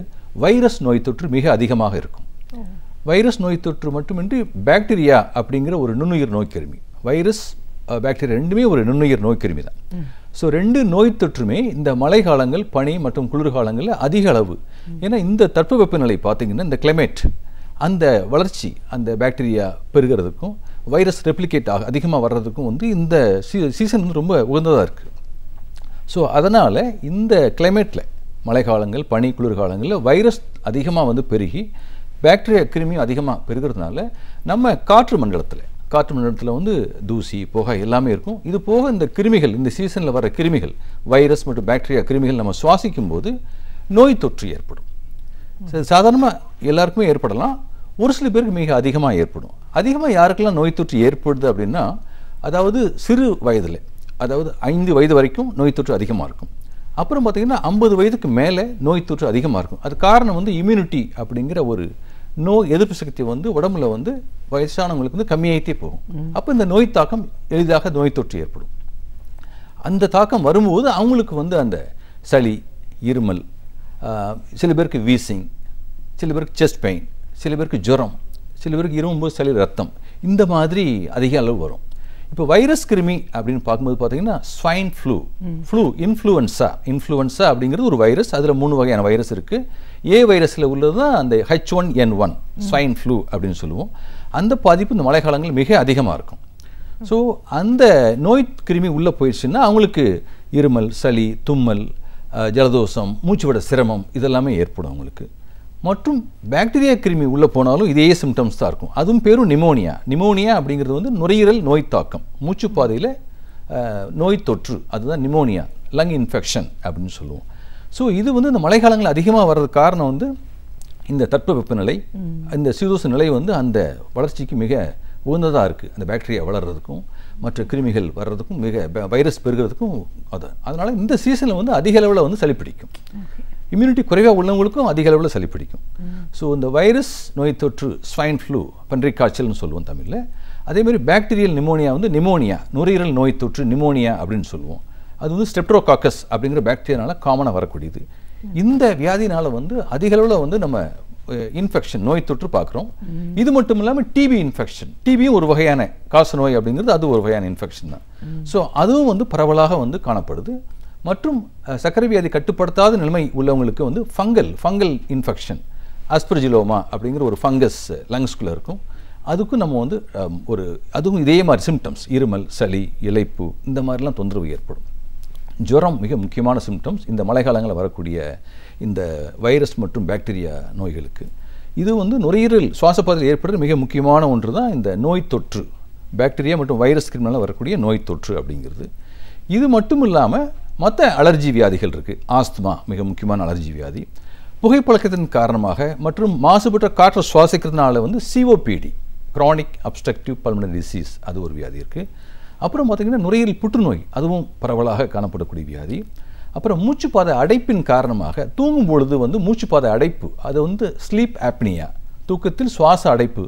வைரஸ் நோய் தொற்று மிக அதிகமாக இருக்கும். வைரஸ் நோய் தொற்று மட்டுமின்றி பாக்டீரியா அப்படிங்கிற ஒரு நுண்ணுயிர் நோய்க்கிருமி, வைரஸ் பாக்டீரியா ரெண்டுமே ஒரு நுண்ணுயிர் நோய்க்கிருமி தான். ஸோ ரெண்டு நோய் தொற்றுமே இந்த மழைக்காலங்கள் பனி மற்றும் குளிர்காலங்களில் அதிக அளவு. ஏன்னா இந்த தட்பவெப்பநிலை பார்த்திங்கன்னா இந்த கிளைமேட் அந்த வளர்ச்சி அந்த பாக்டீரியா பெருகிறதுக்கும் வைரஸ் ரெப்ளிகேட் அதிகமாக வர்றதுக்கும் வந்து இந்த சீசன் வந்து ரொம்ப உகந்ததாக இருக்குது. ஸோ அதனால் இந்த கிளைமேட்டில் மழைக்காலங்கள் பனி குளிர்காலங்களில் வைரஸ் அதிகமாக வந்து பெருகி பாக்டீரியா கிருமியும் அதிகமாக பெருகிறதுனால நம்ம காற்று மண்டலத்தில் வந்து தூசி புகை எல்லாமே இருக்கும். இது போக இந்த கிருமிகள் இந்த சீசனில் வர கிருமிகள் வைரஸ் மற்றும் பாக்டீரியா கிருமிகள் நம்ம சுவாசிக்கும் போது நோய் தொற்று ஏற்படும். சாதாரணமாக எல்லாருக்குமே ஏற்படலாம், ஒரு சில பேருக்கு மிக அதிகமாக ஏற்படும். அதிகமாக யாருக்கெல்லாம் நோய் தொற்று ஏற்படுது அப்படின்னா அதாவது சிறு வயதில், அதாவது 5 வயது வரைக்கும் நோய் தொற்று அதிகமாக இருக்கும். அப்புறம் பார்த்திங்கன்னா 50 வயதுக்கு மேலே நோய் தொற்று அதிகமாக இருக்கும். அது காரணம் வந்து இம்யூனிட்டி அப்படிங்கிற ஒரு நோய் எதிர்ப்பு சக்தி வந்து உடம்புல வந்து வயசானவங்களுக்கு வந்து கம்மியாகிட்டே போகும். அப்போ இந்த நோய் தாக்கம் எளிதாக நோய் தொற்று ஏற்படும். அந்த தாக்கம் வரும்போது அவங்களுக்கு வந்து அந்த சளி, இருமல், சில பேருக்கு வீசிங், சில பேருக்கு செஸ்ட் பெயின், சில பேருக்கு ஜுரம், சில பேருக்கு இருமும்போது சளி ரத்தம், இந்த மாதிரி அதிக அளவு வரும். இப்போ வைரஸ் கிருமி அப்படின்னு பார்க்கும்போது பார்த்தீங்கன்னா ஸ்வைன் ஃப்ளூ, இன்ஃப்ளூவன்ஸா அப்படிங்கிறது ஒரு வைரஸ். அதில் 3 வகையான வைரஸ் இருக்குது. ஏ வைரஸில் உள்ளது தான் அந்த H1N1 ஸ்வைன் ஃப்ளூ அப்படின்னு சொல்லுவோம். அந்த பாதிப்பு இந்த மழைக்காலங்கள் மிக அதிகமாக இருக்கும். ஸோ அந்த நோய் கிருமி உள்ளே போயிடுச்சுன்னா அவங்களுக்கு இருமல், சளி, தும்மல், ஜலதோஷம், மூச்சு விட சிரமம் இதெல்லாமே ஏற்படும் அவங்களுக்கு. மற்றும் பாக்டீரியா கிருமி உள்ளே போனாலும் இதே சிம்டம்ஸ் தான் இருக்கும். அதுவும் பேரும் நிமோனியா அப்படிங்கிறது வந்து நுரையீரல் நோய் தாக்கம், மூச்சுப்பாதையில் நோய் தொற்று, அதுதான் நிமோனியா, லங் இன்ஃபெக்ஷன் அப்படின்னு சொல்லுவோம். ஸோ இது வந்து இந்த மழைக்காலங்கள் அதிகமாக வர்றதுக்கு காரணம் வந்து இந்த தட்பவெப்பநிலை, இந்த சீதோஷ நிலை வந்து அந்த வளர்ச்சிக்கு மிக உகந்ததாக இருக்குது. அந்த பாக்டீரியா வளர்கிறதுக்கும் மற்ற கிருமிகள் வர்றதுக்கும் வைரஸ் பெருகிறதுக்கும் அதனால் இந்த சீசனில் வந்து அதிக அளவில் வந்து சளி பிடிக்கும். இம்யூனிட்டி குறைவாக உள்ளவங்களுக்கும் அதிக அளவில் சளி பிடிக்கும். ஸோ இந்த வைரஸ் நோய் தொற்று ஸ்வைன் ஃப்ளூ, பன்றிக் காய்ச்சல்னு சொல்லுவோம் தமிழில், அதேமாதிரி பாக்டீரியல் நிமோனியா வந்து நிமோனியா, நுரையீரல் நோய் தொற்று நிமோனியா அப்படின்னு சொல்லுவோம். அது வந்து ஸ்ட்ரெப்டோகாக்கஸ் அப்படிங்கிற பாக்டீரியானால காமனாக வரக்கூடியது. இந்த வியாதினால வந்து அதிக அளவில் வந்து நம்ம இன்ஃபெக்ஷன் நோய் தொற்று பார்க்குறோம். இது மட்டும் இல்லாமல் டிபி இன்ஃபெக்ஷன், டிபியும் ஒரு வகையான காச நோய் அப்படிங்கிறது அது ஒரு வகையான இன்ஃபெக்ஷன் தான். ஸோ அதுவும் வந்து பரவலாக வந்து காணப்படுது. மற்றும் சர்க்கரை வியாதி கட்டுப்படுத்தாத நிலைமை உள்ளவங்களுக்கு வந்து ஃபங்கல் இன்ஃபெக்ஷன், அஸ்பர்ஜிலோமா அப்படிங்கிற ஒரு ஃபங்கஸ் லங்ஸ்குள்ளே இருக்கும். அதுக்கும் நம்ம வந்து அதுவும் இதே மாதிரி சிம்டம்ஸ், இருமல், சளி, இளைப்பு, இந்த மாதிரிலாம் தொந்தரவு ஏற்படும். ஜுரம் மிக முக்கியமான சிம்டம்ஸ் இந்த மழைக்காலங்களில் வரக்கூடிய இந்த வைரஸ் மற்றும் பாக்டீரியா நோய்களுக்கு. இது வந்து நுரையீரல் சுவாசப்பாதையில் ஏற்படுற மிக முக்கியமான ஒன்று தான் இந்த நோய் தொற்று, பாக்டீரியா மற்றும் வைரஸ் கிருமினால வரக்கூடிய நோய் தொற்று அப்படிங்கிறது. இது மட்டும் இல்லாமல் மற்ற அலர்ஜி வியாதிகள் இருக்குது. ஆஸ்துமா மிக முக்கியமான அலர்ஜி வியாதி. புகைப்பழக்கத்தின் காரணமாக மற்றும் மாசுபட்ட காற்றை சுவாசிக்கிறதுனால வந்து COPD, chronic obstructive pulmonary disease, அது ஒரு வியாதி இருக்குது. அப்புறம் பார்த்திங்கன்னா நுரையீரல் புற்றுநோய், அதுவும் பரவலாக காணப்படக்கூடிய வியாதி. அப்புறம் மூச்சுப்பாதை அடைப்பின் காரணமாக தூங்கும் பொழுது வந்து மூச்சுப்பாதை அடைப்பு, அது வந்து ஸ்லீப் ஆப்னியா, தூக்கத்தில் சுவாச அடைப்பு,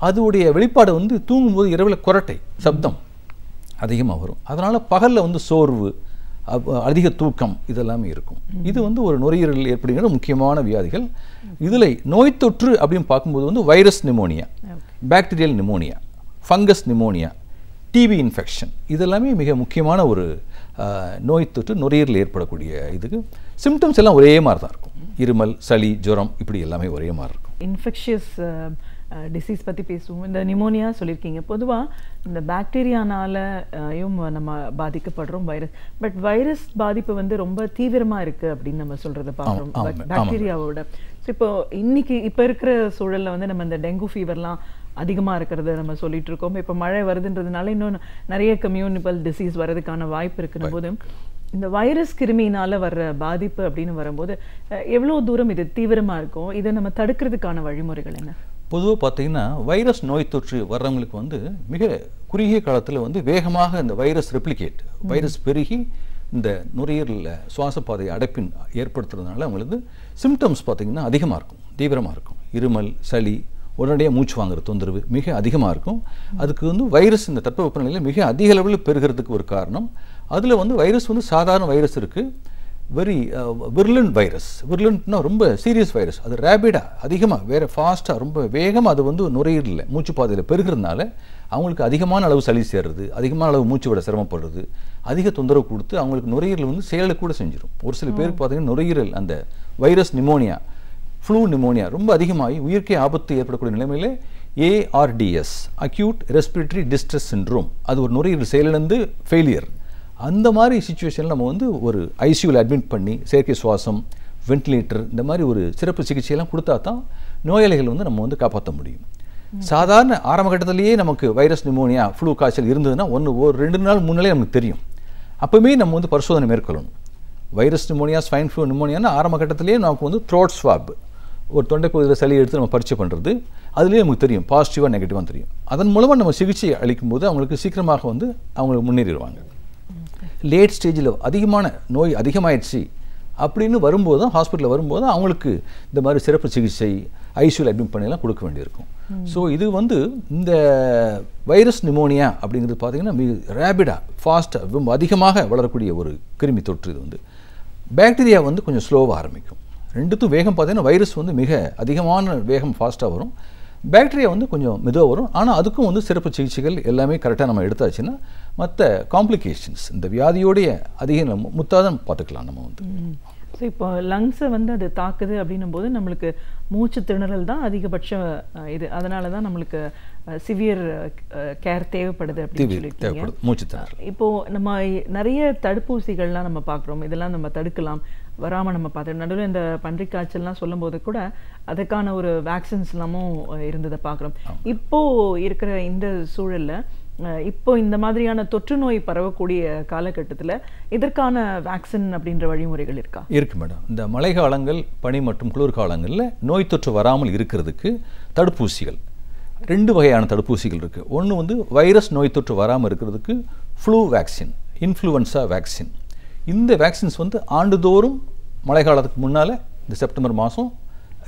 அதோடைய வெளிப்பாடு வந்து தூங்கும்போது இரவில் குரட்டை சப்தம் அதிகமாக வரும். அதனால் பகலில் வந்து சோர்வு, அதிக தூக்கம், இதெல்லாமே இருக்கும். இது வந்து ஒரு நுரையீரலில் ஏற்படுகிற முக்கியமான வியாதிகள். இதில் நோய் தொற்று அப்படின்னு பார்க்கும்போது வந்து virus pneumonia, bacterial pneumonia, fungus pneumonia, TB infection, இதெல்லாமே மிக முக்கியமான ஒரு நோய் தொற்று நுரையீரலில் ஏற்படக்கூடிய இதுக்கு. சிம்டம்ஸ் எல்லாம் ஒரே மாதிரி தான் இருக்கும். இருமல், சளி, ஜுரம், இப்படி எல்லாமே ஒரே மாதிரி இருக்கும். இன்ஃபெக்ஷியஸ் டிசீஸ் பற்றி பேசுவோம். இந்த நிமோனியா சொல்லியிருக்கீங்க. பொதுவாக இந்த பாக்டீரியானாலையும் நம்ம பாதிக்கப்படுறோம் வைரஸ். பட் வைரஸ் பாதிப்பு வந்து ரொம்ப தீவிரமாக இருக்குது அப்படின்னு நம்ம சொல்கிறத பார்க்குறோம் பாக்டீரியாவோட. ஸோ இப்போ இருக்கிற சூழலில் வந்து நம்ம இந்த டெங்கு ஃபீவர்லாம் அதிகமாக இருக்கிறத நம்ம சொல்லிட்டு இருக்கோம். இப்போ மழை வருதுன்றதுனால இன்னும் நிறைய கம்யூனிபல் டிசீஸ் வர்றதுக்கான வாய்ப்பு இருக்குன்னு போது இந்த வைரஸ் கிருமியினால் வர்ற பாதிப்பு அப்படின்னு வரும்போது எவ்வளோ தூரம் இது தீவிரமாக இருக்கும்? இதை நம்ம தடுக்கிறதுக்கான வழிமுறைகள் என்ன? பொதுவாக பார்த்தீங்கன்னா வைரஸ் நோய் தொற்று வர்றவங்களுக்கு வந்து மிக குறுகிய காலத்தில் வந்து வேகமாக இந்த வைரஸ் ரெப்ளிகேட், வைரஸ் பெருகி இந்த நுரையீரலில் சுவாசப்பாதை அடைப்பின் ஏற்படுத்துறதுனால அவங்களுக்கு சிம்டம்ஸ் பார்த்திங்கன்னா அதிகமாக இருக்கும், தீவிரமாக இருக்கும். இருமல், சளி, உடனடியாக மூச்சு வாங்குற தொந்தரவு மிக அதிகமாக இருக்கும். அதுக்கு வந்து வைரஸ் இந்த தட்பவெப்பநிலையில் மிக அதிக அளவில் பெருகிறதுக்கு ஒரு காரணம். அதில் வந்து வைரஸ் வந்து சாதாரண வைரஸ் இருக்குது, வெரி விர்லண்ட் வைரஸ். விர்லண்ட்னா ரொம்ப சீரியஸ் வைரஸ். அது ரேபிடாக அதிகமாக வேறு ஃபாஸ்ட்டாக ரொம்ப வேகமாக அது வந்து நுரையீரலில் மூச்சுப்பாதையில் பெருகிறதுனால அவங்களுக்கு அதிகமான அளவு சளி சேர்றது, அதிகமான அளவு மூச்சு விட சிரமப்படுறது, அதிக தொந்தரவு கொடுத்து அவங்களுக்கு நுரையீரல் வந்து செயலை கூட செஞ்சிடும். ஒரு சில பேருக்கு பார்த்தீங்கன்னா நுரையீரல் அந்த வைரஸ் நிமோனியா, ஃப்ளூ நிமோனியா ரொம்ப அதிகமாகி உயிர்க்கே ஆபத்து ஏற்படக்கூடிய நிலைமையில் ARTS, acute respiratory distress syndrome, அது ஒரு நுரையீரல் செயலிழந்து ஃபெயிலியர், அந்த மாதிரி சுச்சுவேஷனில் நம்ம வந்து ஒரு ஐசியூவில் அட்மிட் பண்ணி செயற்கை சுவாசம், வென்டிலேட்டர், இந்த மாதிரி ஒரு சிறப்பு சிகிச்சையெல்லாம் கொடுத்தா தான் நோயாளிகள் வந்து நம்ம வந்து காப்பாற்ற முடியும். சாதாரண ஆரம்ப கட்டத்திலேயே நமக்கு வைரஸ் நிமோனியா, ஃப்ளூ காய்ச்சல் இருந்ததுன்னா ஒரு 2 நாள் 3 நாளே நமக்கு தெரியும். அப்போவுமே நம்ம வந்து பரிசோதனை மேற்கொள்ளணும். வைரஸ் நிமோனியா, ஸ்வைன் ஃப்ளூ நிமோனியானா ஆரம்ப கட்டத்திலேயே நமக்கு வந்து த்ரோட் ஸ்வாப், ஒரு தொண்டை பகுதியில் சளி எடுத்து நம்ம பரிச்சை பண்ணுறது, அதுலேயே நமக்கு தெரியும் பாசிட்டிவாக நெகட்டிவாக தெரியும். அதன் மூலமாக நம்ம சிகிச்சை அளிக்கும்போது அவங்களுக்கு சீக்கிரமாக வந்து அவங்களுக்கு முன்னேறிடுவாங்க. லேட் ஸ்டேஜில் அதிகமான நோய் அதிகமாகிடுச்சு அப்படின்னு வரும்போது தான், ஹாஸ்பிட்டலில் வரும்போது தான் அவங்களுக்கு இந்த மாதிரி சிறப்பு சிகிச்சை ஐசியூவில் அட்மிட் பண்ணியெல்லாம் கொடுக்க வேண்டியிருக்கும். ஸோ இது வந்து இந்த வைரஸ் நிமோனியா அப்படிங்கிறது பார்த்திங்கன்னா மிக ரேபிடாக, ஃபாஸ்ட்டாக, ரொம்ப அதிகமாக வளரக்கூடிய ஒரு கிருமி தொற்று. இது வந்து பாக்டீரியா வந்து கொஞ்சம் ஸ்லோவாக ஆரம்பிக்கும். ரெண்டுத்தும் வேகம் பார்த்திங்கன்னா வைரஸ் வந்து மிக அதிகமான வேகம் ஃபாஸ்ட்டாக வரும், பாக்டீரியா வந்து கொஞ்சம் மெதுவாக வரும். ஆனால் அதுக்கும் வந்து சிறப்பு சிகிச்சைகள் எல்லாமே கரெக்டாக நம்ம எடுத்தாச்சுன்னா மற்ற காம்ப்ளிகேஷன்ஸ் இந்த வியாதியோடைய அதிக முத்தாதான் பார்த்துக்கலாம் நம்ம வந்து. ஸோ இப்போ லங்ஸை வந்து அது தாக்குது அப்படின்னும் போது நம்மளுக்கு மூச்சு திணறல் தான் அதிகபட்ச இது, அதனால தான் நம்மளுக்கு சிவியர் கேர் தேவைப்படுது அப்படின்னு சொல்லியிருக்கீங்க. மூச்சு திணறல் இப்போது நம்ம நிறைய தடுப்பூசிகள்லாம் நம்ம பார்க்குறோம், இதெல்லாம் நம்ம தடுக்கலாம் வராமல் நம்ம பார்த்தோம். நடுவில் இந்த பன்றிக் காய்ச்சல்லாம் சொல்லும் போது கூட அதுக்கான ஒரு வேக்சின்ஸ்லாமும் இருந்ததை பார்க்குறோம். இப்போது இருக்கிற இந்த சூழலில் இப்போ இந்த மாதிரியான தொற்று நோய் பரவக்கூடிய காலகட்டத்தில் இதற்கான வேக்சின் அப்படின்ற வழிமுறைகள் இருக்கா? இருக்குது மேடம். இந்த மழை காலங்கள், பனி மற்றும் குளிர்காலங்களில் நோய் தொற்று வராமல் இருக்கிறதுக்கு தடுப்பூசிகள் 2 வகையான தடுப்பூசிகள் இருக்குது. ஒன்று வந்து வைரஸ் நோய் தொற்று வராமல் இருக்கிறதுக்கு ஃப்ளூ வேக்சின், இன்ஃப்ளூவன்ஸா வேக்சின். இந்த வேக்சின்ஸ் வந்து ஆண்டுதோறும் மழை காலத்துக்கு முன்னால் இந்த செப்டம்பர் மாதம்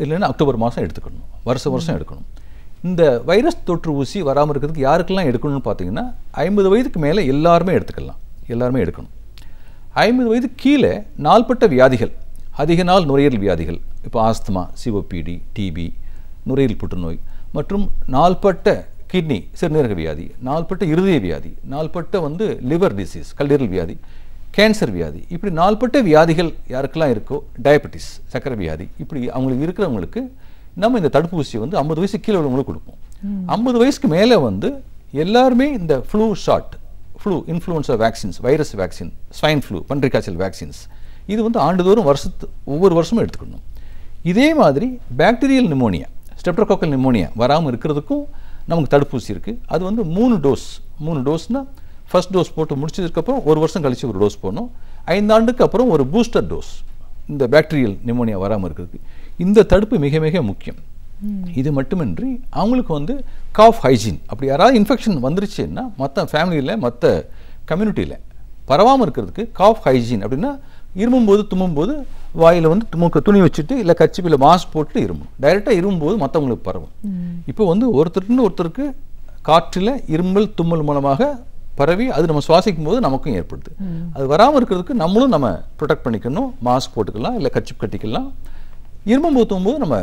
இல்லைன்னா அக்டோபர் மாதம் எடுத்துக்கணும், வருஷம் எடுக்கணும். இந்த வைரஸ் தொற்று ஊசி வராமல் இருக்கிறதுக்கு யாருக்கெல்லாம் எடுக்கணும்னு பார்த்தீங்கன்னா 50 வயதுக்கு மேலே எல்லாருமே எடுத்துக்கலாம், எல்லாருமே எடுக்கணும். 50 வயது கீழே நாள்பட்ட வியாதிகள், அதிக நாள் நுரையீரல் வியாதிகள், இப்போ ஆஸ்துமா, சிஓபிடி, டிபி, நுரையீரல் புற்றுநோய் மற்றும் நாள்பட்ட கிட்னி சிறுநீரக வியாதி, நாள்பட்ட இருதய வியாதி, நாள்பட்ட லிவர் டிசீஸ் கல்லீரல் வியாதி, கேன்சர் வியாதி, இப்படி நாள்பட்ட வியாதிகள் யாருக்கெல்லாம் இருக்கோ, டயபெட்டிஸ் சக்கரை வியாதி, இப்படி அவங்களுக்கு இருக்கிறவங்களுக்கு நம்ம இந்த தடுப்பூசியை 50 வயசு கீழே உள்ளவங்களுக்கு கொடுப்போம். 50 வயசுக்கு மேலே எல்லாருமே இந்த flu shot, flu influenza vaccines, virus vaccine, swine flu பன்றிக்காய்ச்சல் வேக்சின்ஸ், இது ஆண்டுதோறும் ஒவ்வொரு வருஷமும் எடுத்துக்கணும். இதே மாதிரி பாக்டீரியல் நிமோனியா, ஸ்ட்ரெப்டோகாக்கல் நிமோனியா வராமல் இருக்கிறதுக்கும் நமக்கு தடுப்பூசி இருக்குது. அது 3 டோஸ்னால் ஃபர்ஸ்ட் டோஸ் போட்டு முடிச்சதுக்கப்புறம் 1 வருஷம் கழிச்சு ஒரு டோஸ் போடணும். 5 ஆண்டுக்கு அப்புறம் ஒரு பூஸ்டர் டோஸ், இந்த பாக்டீரியல் நிமோனியா வராமல் இருக்கிறதுக்கு. இந்த தடுப்பு மிக மிக முக்கியம். இது மட்டுமின்றி அவங்களுக்கு காஃப் ஹைஜீன், அப்படி யாராவது இன்ஃபெக்ஷன் வந்துருச்சுன்னா மற்ற ஃபேமிலியில் மற்ற கம்யூனிட்டியில் பரவாமல் இருக்கிறதுக்கு காஃப் ஹைஜீன் அப்படின்னா இருமும்போது தும்மும்போது வாயில் மூக்க துணி வச்சுட்டு இல்லை கர்ச்சீஃபில் மாஸ்க் போட்டு இருமும், டைரெக்டாக இருமும்போது மற்றவங்களுக்கு பரவும். இப்போ ஒருத்தருக்கு காற்றில் இருமல் தும்மல் மூலமாக பரவி அது நம்ம சுவாசிக்கும் போது நமக்கும் ஏற்படுது. அது வராமல் இருக்கிறதுக்கு நம்மளும் நம்ம ப்ரொடெக்ட் பண்ணிக்கணும், மாஸ்க் போட்டுக்கலாம் இல்லை கர்ச்சீஃப் கட்டிக்கலாம். இருமும்போது தும்மும்போது நம்ம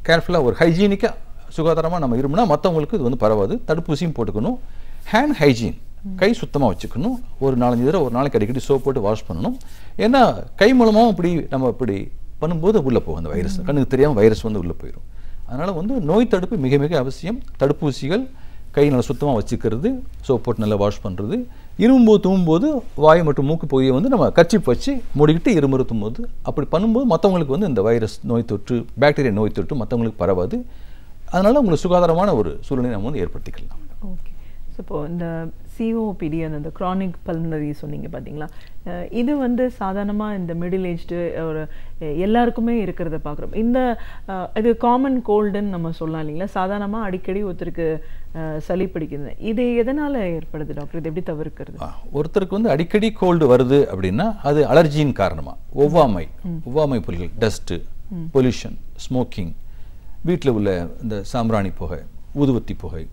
கேர்ஃபுல்லாக ஒரு ஹைஜீனிக்காக சுகாதாரமாக நம்ம இருமுனா மற்றவங்களுக்கு இது பரவாது. தடுப்பூசியும் போட்டுக்கணும். ஹேண்ட் ஹைஜீன், கை சுத்தமாக வச்சுக்கணும். ஒரு 4-5 தடவை ஒரு நாளைக்கு அடிக்கடி சோப் போட்டு வாஷ் பண்ணணும். ஏன்னா கை மூலமாக நம்ம இப்படி பண்ணும்போது உள்ளே போகும் அந்த வைரஸ், கண்ணுக்கு தெரியாமல் வைரஸ் உள்ளே போயிடும். அதனால் நோய் தடுப்பு மிக மிக அவசியம். தடுப்பூசிகள், கை நல்லா சுத்தமாக வச்சுக்கிறது, சோப் போட்டு நல்லா வாஷ் பண்ணுறது, இருமும்போது தும்மும்போது வாய் மற்றும் மூக்கு பகுதியை நம்ம கர்ச்சீஃப் வச்சு மூடிக்கிட்டு இருமுறுத்தும் போது அப்படி பண்ணும்போது மற்றவங்களுக்கு இந்த வைரஸ் நோய் தொற்று, பாக்டீரியா நோய் தொற்று மற்றவங்களுக்கு பரவாது. அதனால் உங்களுக்கு சுகாதாரமான ஒரு சூழ்நிலை நம்ம ஏற்படுத்திக்கலாம். ஓகே. ஸோ இப்போ இந்த சிஓபிடி அந்த க்ரானிக் பல்மனரி சொன்னீங்க பார்த்தீங்களா, இது சாதாரணமாக இந்த மிடில் ஏஜ்டு ஒரு எல்லாருக்குமே இருக்கிறத பார்க்குறோம். இது காமன் கோல்டுன்னு நம்ம சொல்லலாம் இல்லைங்களா? சாதாரணமாக அடிக்கடி ஒருத்தருக்கு சளி பிடிக்குது. இது எதனால் ஏற்படுது டாக்டர்? இது எப்படி தவிர்க்கிறது? ஒருத்தருக்கு அடிக்கடி கோல்டு வருது அப்படின்னா அது அலர்ஜியின் காரணமாக ஒவ்வாமை பொருட்கள், டஸ்ட்டு, பொல்யூஷன், ஸ்மோக்கிங், வீட்டில் உள்ள இந்த சாம்பிராணி புகை, ஊதுவத்தி புகை,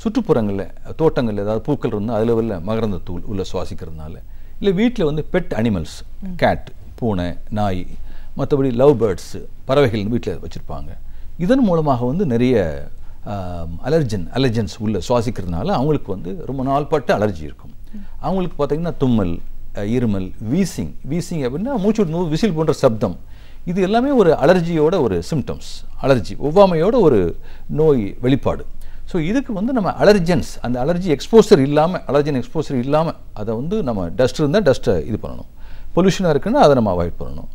சுற்றுப்புறங்களில் தோட்டங்களில் ஏதாவது பூக்கள் இருந்தால் அதில் உள்ள மகரந்த தூள் உள்ள சுவாசிக்கிறதுனால, இல்லை வீட்டில் பெட் அனிமல்ஸ், கேட், பூனை, நாய், மற்றபடி லவ் பேர்ட்ஸு, பறவைகள் வீட்டில் வச்சுருப்பாங்க. இதன் மூலமாக நிறைய அலர்ஜன்ஸ் உள்ள சுவாசிக்கிறதுனால அவங்களுக்கு ரொம்ப நாள்பட்ட அலர்ஜி இருக்கும். அவங்களுக்கு பார்த்திங்கன்னா தும்மல், இருமல், வீசிங் அப்படின்னா மூச்சு விடும்போது விசில் போன்ற சப்தம், இது எல்லாமே ஒரு அலர்ஜியோட ஒரு சிம்டம்ஸ், அலர்ஜி ஒவ்வாமையோட ஒரு நோய் வெளிப்பாடு. ஸோ இதுக்கு நம்ம அலர்ஜன்ஸ், அந்த அலர்ஜி எக்ஸ்போசர் இல்லாமல், அலர்ஜன் எக்ஸ்போசர் இல்லாமல் அதை நம்ம டஸ்ட் இருந்தால் டஸ்ட்டை இது பண்ணணும், பொல்யூஷனாக இருக்குன்னா அதை நம்ம அவாய்ட் பண்ணணும்,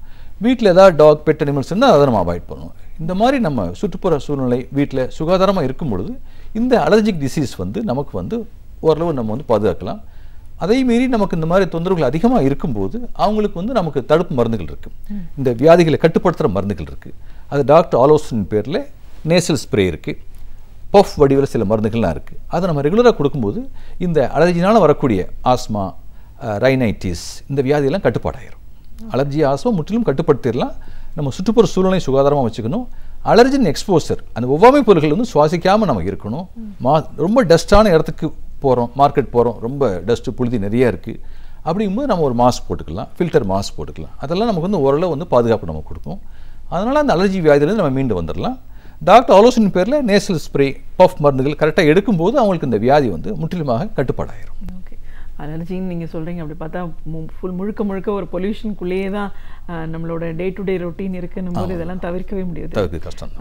வீட்டில் ஏதாவது டாக், பெட் அனிமல்ஸ் இருந்தால் அதை நம்ம அவாய்ட் பண்ணணும். இந்த மாதிரி நம்ம சுற்றுப்புற சூழ்நிலை வீட்டில் சுகாதாரமாக இருக்கும் பொழுது இந்த அலர்ஜிக் டிசீஸ் நமக்கு ஓரளவு நம்ம பாதுகாக்கலாம். அதே மீறி நமக்கு இந்த மாதிரி தொந்தரவுகள் அதிகமாக இருக்கும்போது அவங்களுக்கு நமக்கு தடுப்பு மருந்துகள் இருக்குது, இந்த வியாதிகளை கட்டுப்படுத்துகிற மருந்துகள் இருக்குது. அது டாக்டர் ஆலோசனை பேரில் நேசல் ஸ்ப்ரே இருக்குது, பஃப் வடிவில் சில மருந்துகள்லாம் இருக்குது. அதை நம்ம ரெகுலராக கொடுக்கும்போது இந்த அலர்ஜினால் வரக்கூடிய ஆஸ்மா, ரைனைட்டிஸ், இந்த வியாதியெல்லாம் கட்டுப்பாடாயிரும். அலர்ஜி, ஆஸ்மா முற்றிலும் கட்டுப்படுத்திடலாம். நம்ம சுற்றுப்புற சூழ்நிலை சுகாதாரமாக வச்சுக்கணும். அலர்ஜின் எக்ஸ்போசர், அந்த ஒவ்வாமை பொருட்கள் சுவாசிக்காமல் நம்ம இருக்கணும். ரொம்ப டஸ்ட்டான இடத்துக்கு போகிறோம், மார்க்கெட் போகிறோம், ரொம்ப டஸ்ட்டு புழுதி நிறையா இருக்குது, அப்படிங்கும்போது நம்ம ஒரு மாஸ்க் போட்டுக்கலாம், ஃபில்டர் மாஸ்க் போட்டுக்கலாம். அதெல்லாம் நமக்கு ஓரளவு பாதுகாப்பு நம்ம கொடுக்கும். அதனால் அந்த அலர்ஜி வியாதியிலேருந்து நம்ம மீண்டு வந்துடலாம். டாக்டர் ஆலோசனை பேரில் நேசல் ஸ்ப்ரே, பஃப் மருந்துகள் கரெக்டாக எடுக்கும்போது அவங்களுக்கு இந்த வியாதி கட்டுப்பாடாயிரும். ஓகே. அலர்ஜின்னு நீங்கள் சொல்கிறீங்க, அப்படி பார்த்தா முழுக்க ஒரு பொல்யூஷனுக்குள்ளேயே தான் நம்மளோட டே டு டே ரொட்டீன் இருக்குன்னும் போது இதெல்லாம் தவிர்க்கவே முடியாது, கஷ்டம்.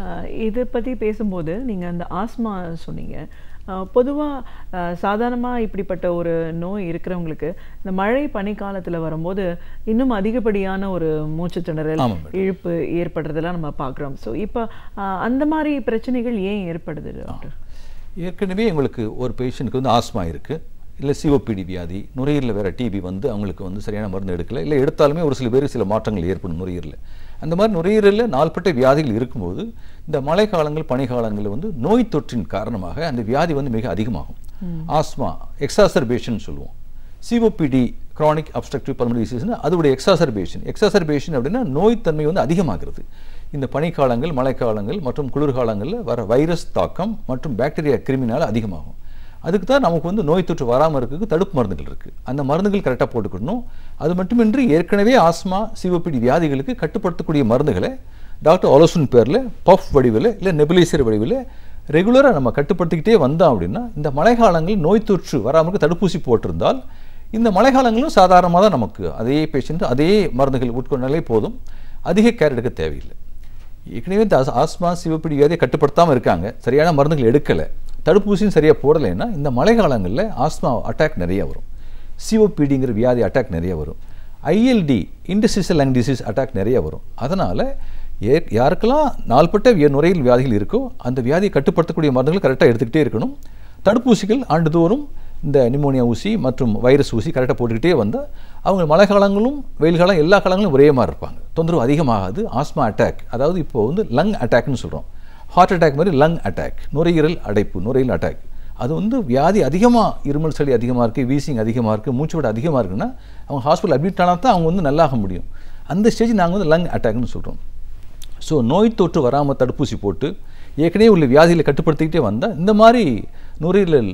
இதை பற்றி பேசும்போது நீங்கள் அந்த ஆஸ்மா சொன்னீங்க. பொதுவாக சாதாரணமாக இப்படிப்பட்ட ஒரு நோய் இருக்கிறவங்களுக்கு இந்த மழை பனிக்காலத்தில் வரும்போது இன்னும் அதிகப்படியான ஒரு மூச்சு திணறல், இழுப்பு ஏற்படுறதெல்லாம் நம்ம பார்க்குறோம். ஸோ இப்போ அந்த மாதிரி பிரச்சனைகள் ஏன் ஏற்படுது டாக்டர்? ஏற்கனவே எங்களுக்கு ஒரு பேஷண்ட்டுக்கு ஆஸ்மா இருக்குது, இல்லை சிஓபிடி வியாதி, நுரையீரலில் வேறு டிபி அவங்களுக்கு சரியான மருந்து எடுக்கலை, இல்லை எடுத்தாலுமே ஒரு சில பேர் சில மாற்றங்கள் ஏற்படும் நுரையீரலில். அந்த மாதிரி நுரையீரலில் நாள்பட்ட வியாதிகள் இருக்கும்போது இந்த மழை காலங்கள், பனிக்காலங்களில் நோய் தொற்றின் காரணமாக அந்த வியாதி மிக அதிகமாகும். ஆஸ்மா எக்ஸாசர்பேஷன் சொல்லுவோம். சிஓபிடி, கிரானிக் அப்ஸ்ட்ரக்டிவ் பல்மனரி டிசீஸ்னா அதோடைய எக்ஸாசர்பேஷன் அப்படின்னா நோய் தன்மை அதிகமாகிறது. இந்த பனிக்காலங்கள், மழைக்காலங்கள் மற்றும் குளிர்காலங்களில் வர வைரஸ் தாக்கம் மற்றும் பாக்டீரியா கிருமினால் அதிகமாகும். அதுக்கு தான் நமக்கு வந்து நோய் தொற்று வராமல் இருக்கிறதுக்கு தடுப்பு மருந்துகள் இருக்குது. அந்த மருந்துகள் கரெக்டாக போட்டுக்கணும். அது மட்டுமின்றி ஏற்கனவே ஆஸ்மா, சிஓபிடி வியாதிகளுக்கு கட்டுப்படுத்தக்கூடிய மருந்துகளை டாக்டர் ஆலோசனை பேரில் பஃப் வடிவில் இல்லை நெபுலைசர் வடிவில் ரெகுலராக நம்ம கட்டுப்படுத்திக்கிட்டே வந்தோம் அப்படின்னா இந்த மழைக்காலங்களில் நோய் தொற்று வராமல் தடுப்பூசி போட்டிருந்தால் இந்த மழைக்காலங்களும் சாதாரணமாக தான் நமக்கு அதே பேஷண்ட் அதே மருந்துகள் உட்கொண்டாலே போதும், அதிக கேர் எடுக்க தேவையில்லை. ஏற்கனவே இந்த ஆஸ்மா, சிஓபிடி வியாதியை கட்டுப்படுத்தாமல் இருக்காங்க, சரியான மருந்துகள் எடுக்கலை, தடுப்பூசியும் சரியாக போடலைன்னா இந்த மழைக்காலங்களில் ஆஸ்மா அட்டாக் நிறைய வரும், சிஓபிடிங்கிற வியாதி அட்டாக் நிறைய வரும், ILD interstitial lung disease attack நிறைய வரும். அதனால் யாருக்கெல்லாம் நாள்பட்ட நுரையீரல் வியாதிகள் இருக்கோ அந்த வியாதியை கட்டுப்படுத்தக்கூடிய மருந்துகள் கரெக்டாக எடுத்துக்கிட்டே இருக்கணும். தடுப்பூசிகள் ஆண்டுதோறும் இந்த நிமோனியா ஊசி மற்றும் வைரஸ் ஊசி கரெக்டாக போட்டுக்கிட்டே வந்தால் அவங்க மழை காலங்களும் வெயில் காலம் எல்லா காலங்களும் ஒரே மாதிரி இருப்பாங்க, தொந்தரவு அதிகமாகாது. ஆஸ்மா அட்டாக், அதாவது இப்போ வந்து லங் அட்டாக்னு சொல்கிறோம், ஹார்ட் அட்டாக் மாதிரி லங் அட்டாக், நுரையீரல் அடைப்பு, நுரையீரல் அட்டாக். அது வந்து வியாதி அதிகமாக, இருமல் சளி அதிகமாக இருக்குது, வீசிங் அதிகமாக இருக்குது, மூச்சு விட அதிகமாக இருக்குன்னா அவங்க ஹாஸ்பிட்டல் அட்மிட் ஆனால் தான் அவங்க வந்து நல்லாக முடியும். அந்த ஸ்டேஜ் நாங்கள் வந்து லங் அட்டாக்னு சொல்கிறோம். ஸோ நோய் தொற்று வராமல் தடுப்பூசி போட்டு ஏற்கனவே உள்ள வியாதிகளை கட்டுப்படுத்திக்கிட்டே வந்தால் இந்த மாதிரி நுரையீரல்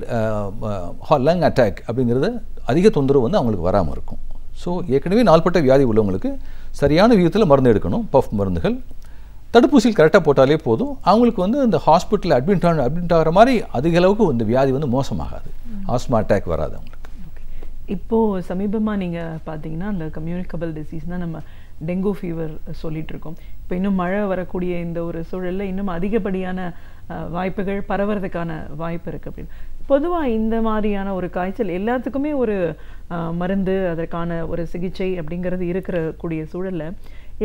லங் அட்டாக் அப்படிங்கிறது அதிக தொந்தரவு வந்து அவங்களுக்கு வராமல் இருக்கும். ஸோ ஏற்கனவே நாள்பட்ட வியாதி உள்ளவங்களுக்கு சரியான விதத்தில் மருந்து எடுக்கணும், பஃப் மருந்துகள். தடுப்பூசியில் கரெக்டாக போட்டாலே போதும், அவங்களுக்கு வந்து இந்த ஹாஸ்பிட்டலில் அட்மிட் ஆகிற மாதிரி அதிக அளவுக்கு இந்த வியாதி வந்து மோசமாகாது, ஆஸ்மா அட்டாக் வராது அவங்களுக்கு. இப்போது சமீபமாக நீங்கள் பார்த்தீங்கன்னா அந்த கம்யூனிகபிள் டிசீஸ்னால் நம்ம டெங்கு ஃபீவர் சொல்லிட்டு இருக்கோம். இப்போ இன்னும் மழை வரக்கூடிய இந்த ஒரு சூழலில் இன்னும் அதிகப்படியான வாய்ப்புகள் பரவுறதுக்கான வாய்ப்பு இருக்குது அப்படின்னு. பொதுவாக இந்த மாதிரியான ஒரு காய்ச்சல் எல்லாத்துக்குமே ஒரு மருந்து, அதற்கான ஒரு சிகிச்சை அப்படிங்கிறது இருக்கக்கூடிய சூழலில்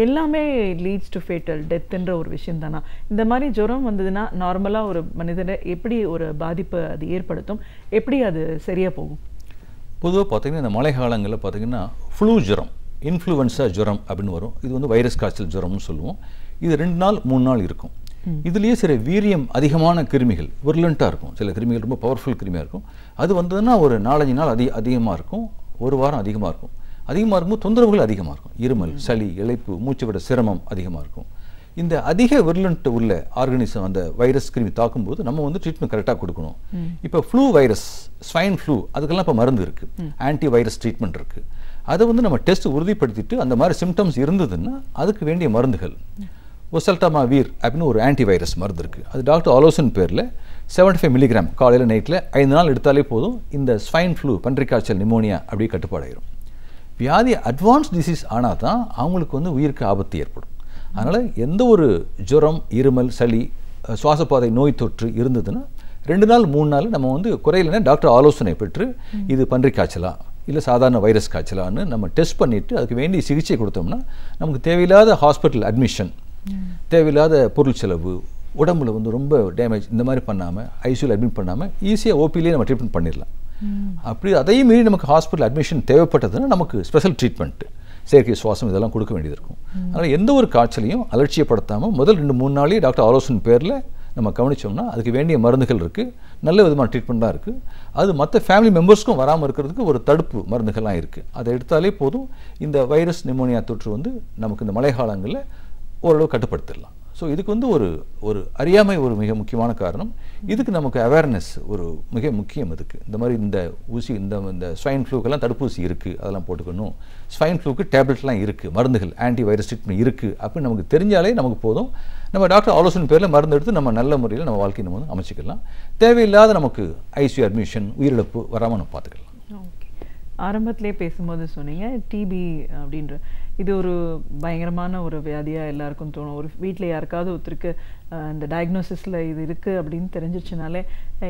எல்லாமே லீட்ஸ் டு ஃபேட்டல் டெத்துன்ற ஒரு விஷயம் தானா? இந்த மாதிரி ஜுரம் வந்ததுன்னா நார்மலாக ஒரு மனிதனை எப்படி ஒரு பாதிப்பு அது ஏற்படுத்தும், எப்படி அது சரியாக போகும்? பொதுவாக பார்த்தீங்கன்னா இந்த மழை காலங்களில் பார்த்தீங்கன்னா ஃப்ளூ ஜுரம், இன்ஃப்ளூவன்ஸா ஜுரம் அப்படின்னு வரும். இது வந்து வைரஸ் காய்ச்சல் ஜுரம்னு சொல்லுவோம். இது 2 நாள் 3 நாள் இருக்கும். இதுலேயே சில வீரியம் அதிகமான கிருமிகள் விர்லண்ட்டாக இருக்கும், சில கிருமிகள் ரொம்ப பவர்ஃபுல் கிருமியாக இருக்கும். அது வந்ததுன்னா ஒரு 4-5 நாள் அதிகமாக இருக்கும், ஒரு வாரம் அதிகமாக இருக்கும். அதிகமாக இருக்கும்போது தொந்தரவுகள் அதிகமாக இருக்கும், இருமல், சளி, இளைப்பு, மூச்சு விட சிரமம் அதிகமாக இருக்கும். இந்த அதிக விர்லண்ட் உள்ள ஆர்கனிசம் அந்த வைரஸ் கிருமி தாக்கும்போது நம்ம வந்து ட்ரீட்மெண்ட் கரெக்டாக கொடுக்கணும். இப்போ ஃப்ளூ வைரஸ், ஸ்வைன் ஃப்ளூ, அதுக்கெல்லாம் இப்போ மருந்து இருக்குது, ஆன்டி வைரஸ் ட்ரீட்மெண்ட் இருக்குது. அதை வந்து நம்ம டெஸ்ட் உறுதிப்படுத்திட்டு அந்த மாதிரி சிம்டம்ஸ் இருந்ததுன்னா அதுக்கு வேண்டிய மருந்துகள், ஒசல்டாமாவீர் அப்படின்னு ஒரு ஆன்டி வைரஸ் மருந்து இருக்குது. அது டாக்டர் ஆலோசன் பேரில் 75 மில்லிகிராம் காலையில் நைட்டில் 5 நாள் எடுத்தாலே போதும். இந்த ஸ்வைன் ஃப்ளூ, பன்றி காய்ச்சல், நிமோனியா அப்படியே கட்டுப்பாடாயிரும். வியாதி அட்வான்ஸ் டிசீஸ் ஆனால் தான் அவங்களுக்கு வந்து உயிருக்கு ஆபத்து ஏற்படும். அதனால் எந்த ஒரு ஜுரம், இருமல், சளி, சுவாசப்பாதை நோய் தொற்று இருந்ததுன்னா 2 நாள் 3 நாள் நம்ம வந்து குறையிலன்னா டாக்டர் ஆலோசனை பெற்று இது பன்றி காய்ச்சலா இல்லை சாதாரண வைரஸ் காய்ச்சலான்னு நம்ம டெஸ்ட் பண்ணிவிட்டு அதுக்கு வேண்டிய சிகிச்சை கொடுத்தோம்னா நமக்கு தேவையில்லாத ஹாஸ்பிட்டல் அட்மிஷன், தேவையில்லாத பொருள் செலவு, உடம்புல வந்து ரொம்ப டேமேஜ் இந்த மாதிரி பண்ணாமல் ஐசியூவில் அட்மிட் பண்ணாமல் ஈஸியாக ஓபிலேயே நம்ம ட்ரீட்மெண்ட் பண்ணிடலாம். அப்படி அதையும் மீறி நமக்கு ஹாஸ்பிட்டல் அட்மிஷன் தேவைப்பட்டதுன்னா நமக்கு ஸ்பெஷல் ட்ரீட்மெண்ட்டு, செயற்கை சுவாசம் இதெல்லாம் கொடுக்க வேண்டியது இருக்கும். அதனால் எந்த ஒரு காய்ச்சலையும் அலட்சியப்படுத்தாமல் முதல் 2-3 நாளே டாக்டர் ஆலோசனை பேரில் நம்ம கவனித்தோம்னா அதுக்கு வேண்டிய மருந்துகள் இருக்குது, நல்ல விதமான ட்ரீட்மெண்ட் தான் இருக்குது. அது மற்ற ஃபேமிலி மெம்பர்ஸ்க்கும் வராமல் இருக்கிறதுக்கு ஒரு தடுப்பு மருந்துகள்லாம் இருக்குது. அதை எடுத்தாலே போதும் இந்த வைரஸ் நிமோனியா தொற்று வந்து நமக்கு இந்த மழை காலங்களில் ஓரளவு கட்டுப்படுத்திடலாம். ஸோ இதுக்கு வந்து ஒரு அறியாமை ஒரு மிக முக்கியமான காரணம். இதுக்கு நமக்கு அவேர்னஸ் ஒரு மிக முக்கியம். இதுக்கு இந்த மாதிரி இந்த ஊசி, இந்த ஸ்வைன் ஃப்ளூக்கெல்லாம் தடுப்பூசி இருக்குது, அதெல்லாம் போட்டுக்கணும். ஸ்வைன் ஃப்ளூக்கு டேப்லெட்லாம் இருக்குது, மருந்துகள், ஆன்டி வைரஸ் ட்ரீட்மெண்ட் இருக்குது அப்படின்னு நமக்கு தெரிஞ்சாலே நமக்கு போதும். நம்ம டாக்டர் ஆலோசனை பேரில் மருந்து எடுத்து நம்ம நல்ல முறையில் நம்ம வாழ்க்கையை நம்ம வந்து அமைச்சிக்கலாம். தேவையில்லாத நமக்கு ஐசியூ அட்மிஷன், உயிரிழப்பு வராமல் நம்ம பார்த்துக்கலாம். ஓகே, ஆரம்பத்திலே பேசும்போது சொன்னீங்க டிபி அப்படின்ற இது ஒரு பயங்கரமான ஒரு வியாதியாக எல்லாருக்கும் தோணும். ஒரு வீட்டில் யாருக்காவது ஒருத்தருக்கு இந்த டயக்னோசிஸில் இது இருக்குது அப்படின்னு தெரிஞ்சிச்சுனாலே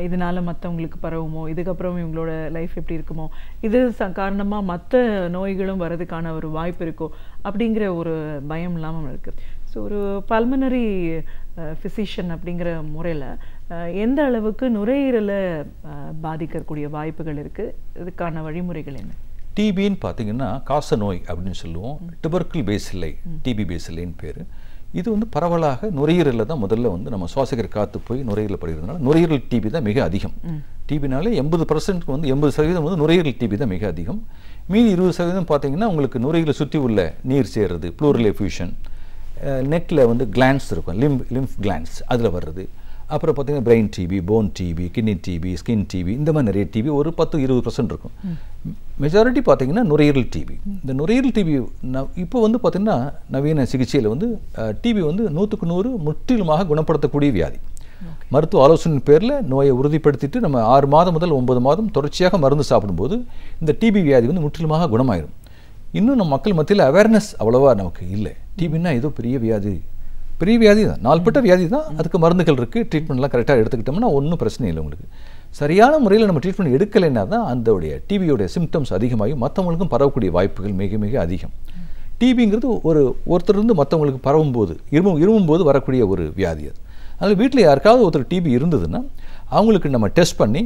இதனால் மற்றவங்களுக்கு பரவுமோ, இதுக்கப்புறம் இவங்களோட லைஃப் எப்படி இருக்குமோ, இது காரணமாக மற்ற நோய்களும் வர்றதுக்கான ஒரு வாய்ப்பு இருக்கோ அப்படிங்கிற ஒரு பயம் இல்லாமல் இருக்குது. ஸோ ஒரு பல்மனரி ஃபிசிஷியன் அப்படிங்கிற முறையில் எந்த அளவுக்கு நுரையீரலை பாதிக்கக்கூடிய வாய்ப்புகள் இருக்குது, இதுக்கான வழிமுறைகள் என்ன? டிபின்னு பார்த்தீங்கன்னா காச நோய் அப்படின்னு சொல்லுவோம். டிபர்கிள் பேசில்லை, டிபி பேசில்லைன்னு பேர். இது வந்து பரவலாக நுரையீரலில் தான் முதல்ல வந்து நம்ம சுவாசிக்கிற காற்று போய் நுரையீரலில் படுகிறதுனால நுரையீரல் டிபி தான் மிக அதிகம். டிபினாலே 80% வந்து 80% வந்து நுரையீரல் டிபி தான் மிக அதிகம். மீதி 20% பார்த்தீங்கன்னா உங்களுக்கு நுரையீரலை சுற்றி உள்ள நீர் சேர்றது, ப்ளூரல் எஃப்யூஷன், நெக்கில் வந்து கிளான்ஸ் இருக்கும், லிம்ஃப் கிளான்ஸ், அதில் வர்றது. அப்புறம் பார்த்தீங்கன்னா brain TB, bone TB, kidney TB, skin TB, இந்த மாதிரி நிறைய டிபி ஒரு 10-20% இருக்கும். மெஜாரிட்டி பார்த்தீங்கன்னா நுரையீரல் டிபி. இந்த நுரையீரல் டிபி இப்போ வந்து பார்த்திங்கன்னா நவீன சிகிச்சையில் வந்து டிபி வந்து 100க்கு 100 முற்றிலுமாக குணப்படுத்தக்கூடிய வியாதி. மருத்துவ ஆலோசனை பேரில் நோயை உறுதிப்படுத்திட்டு நம்ம 6 மாதம் முதல் 9 மாதம் தொடர்ச்சியாக மருந்து சாப்பிடும்போது இந்த டிபி வியாதி வந்து முற்றிலுமாக குணமாயிடும். இன்னும் நம்ம மக்கள் மத்தியில் அவேர்னஸ் அவ்வளோவா நமக்கு இல்லை. டிபின்னா ஏதோ பெரிய வியாதி தான், நாள்பட்ட வியாதி தான், அதுக்கு மருந்துகள் இருக்குது, ட்ரீட்மெண்ட்லாம் கரெக்டாக எடுத்துக்கிட்டோம்னா ஒன்றும் பிரச்சனை இல்லை. உங்களுக்கு சரியான முறையில் நம்ம ட்ரீட்மெண்ட் எடுக்கலைன்னா தான் அந்த டிபியோடைய சிம்டம்ஸ் அதிகமாகி மற்றவங்களுக்கும் பரவக்கூடிய வாய்ப்புகள் மிக மிக அதிகம். டிபிங்கிறது ஒருத்தருந்து மற்றவங்களுக்கு பரவும்போது இருமும்போது வரக்கூடிய ஒரு வியாதி அது. அதனால் வீட்டில் யாருக்காவது ஒருத்தர் டிபி இருந்ததுன்னா அவங்களுக்கு நம்ம டெஸ்ட் பண்ணி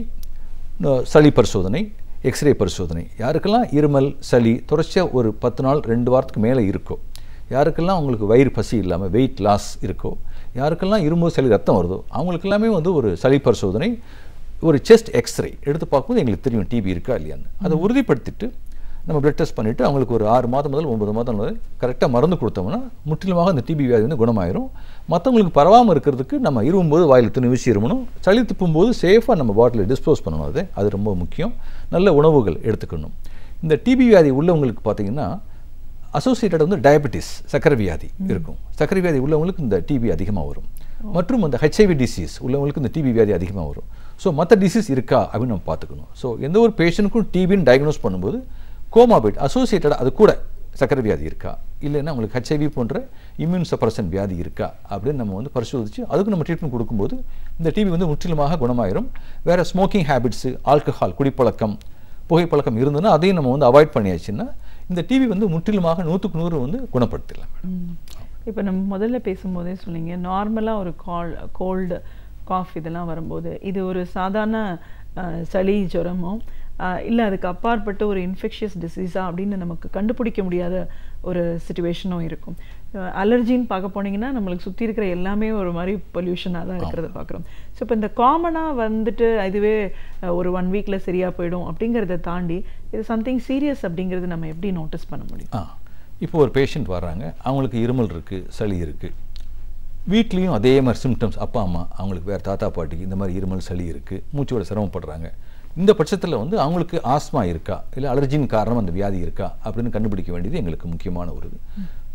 சளி பரிசோதனை, எக்ஸ்ரே பரிசோதனை, யாருக்கெல்லாம் இருமல் சளி தொடர்ச்சியாக ஒரு 10 நாள் 2 வாரத்துக்கு மேலே இருக்கோ, யாருக்கெல்லாம் அவங்களுக்கு வயிறு பசி இல்லாமல் வெயிட் லாஸ் இருக்கோ, யாருக்கெல்லாம் இரும்பு சளி ரத்தம் வருதோ அவங்களுக்கு எல்லாமே வந்து ஒரு சளி பரிசோதனை, ஒரு செஸ்ட் எக்ஸ்ரே எடுத்து பார்க்கும்போது எங்களுக்கு தெரியும் டிபி இருக்கா இல்லையான்னு. அதை உறுதிப்படுத்திட்டு நம்ம பிளட் டெஸ்ட் பண்ணிவிட்டு அவங்களுக்கு ஒரு 6 மாதம் முதல் 9 மாதம் கரெக்டாக மருந்து கொடுத்தோம்னா முற்றிலுமாக அந்த டிபி வியாதி வந்து குணமாயிரும். மற்றவங்களுக்கு பரவாமல் இருக்கிறதுக்கு நம்ம இருமும்போது வாயில் துணி வீசி இருமணும், சளி துப்பும்போது சேஃபாக நம்ம பாட்டில் டிஸ்போஸ் பண்ணணும். அது ரொம்ப முக்கியம். நல்ல உணவுகள் எடுத்துக்கணும். இந்த டிபி வியாதி உள்ளவங்களுக்கு பார்த்தீங்கன்னா அசோசியேட்டட் வந்து டயபெட்டிஸ், சர்க்கரை வியாதி இருக்கும். சர்க்கரை வியாதி உள்ளவங்களுக்கு இந்த டிபி அதிகமாக வரும். மற்றும் அந்த ஹெச்ஐவி டிசீஸ் உள்ளவங்களுக்கு இந்த டிபி வியாதி அதிகமாக வரும். ஸோ மற்ற டிசீஸ் இருக்கா அப்படின்னு நம்ம பார்த்துக்கணும். ஸோ எந்த ஒரு பேஷண்ட்டுக்கும் டிபின்னு டயக்னோஸ் பண்ணும்போது கோமாபிட் அசோசியேட்டட் அது கூட சர்க்கரை வியாதி இருக்கா, இல்லைன்னா உங்களுக்கு ஹெச்ஐவி போன்ற இம்யூன் சப்ரஷன் வியாதி இருக்கா அப்படின்னு நம்ம வந்து பரிசோதித்து அதுக்கு நம்ம ட்ரீட்மெண்ட் கொடுக்கும்போது இந்த டிபி வந்து முற்றிலுமாக குணமாயிரும். வேறு ஸ்மோக்கிங் ஹேபிட்ஸு, ஆல்கஹால் குடிப்பழக்கம், புகைப்பழக்கம் இருந்ததுன்னா அதையும் நம்ம வந்து அவாய்ட் பண்ணியாச்சுன்னா இந்த டிவி வந்து முற்றிலுமாக 100க்கு 100 வந்து குணப்படுத்திடலாம். இப்போ நம்ம முதல்ல பேசும்போதே சொன்னீங்க, நார்மலாக ஒரு கோல்டு காஃப் இதெல்லாம் வரும்போது இது ஒரு சாதாரண சளி ஜுரமோ இல்லை அதுக்கு அப்பாற்பட்ட ஒரு இன்ஃபெக்ஷியஸ் டிசீஸா அப்படின்னு நமக்கு கண்டுபிடிக்க முடியாத ஒரு சிச்சுவேஷனும் இருக்கும். அலர்ஜின்னு பார்க்க போனீங்கன்னா நம்மளுக்கு சுற்றி இருக்கிற எல்லாமே ஒரு மாதிரி பொல்யூஷனாக தான் இருக்கிறத பார்க்குறோம். ஸோ இப்போ இந்த காமனாக வந்துட்டு இதுவே ஒரு 1 வீக்கில் சரியாக போயிடும் அப்படிங்கிறத தாண்டி இது சம்திங் சீரியஸ் அப்படிங்கிறது நம்ம எப்படி நோட்டீஸ் பண்ண முடியும்? இப்போ ஒரு பேஷண்ட் வர்றாங்க, அவங்களுக்கு இருமல் இருக்குது, சளி இருக்குது, வீட்லேயும் அதே மாதிரி சிம்டம்ஸ், அப்பா அம்மா அவங்களுக்கு வேறு தாத்தா பாட்டிக்கு இந்த மாதிரி இருமல் சளி இருக்குது, மூச்சோட சிரமப்படுறாங்க. இந்த பட்சத்தில் வந்து அவங்களுக்கு ஆஸ்மா இருக்கா இல்லை அலர்ஜின் காரணம் அந்த வியாதி இருக்கா அப்படின்னு கண்டுபிடிக்க வேண்டியது எங்களுக்கு முக்கியமான ஒரு இது.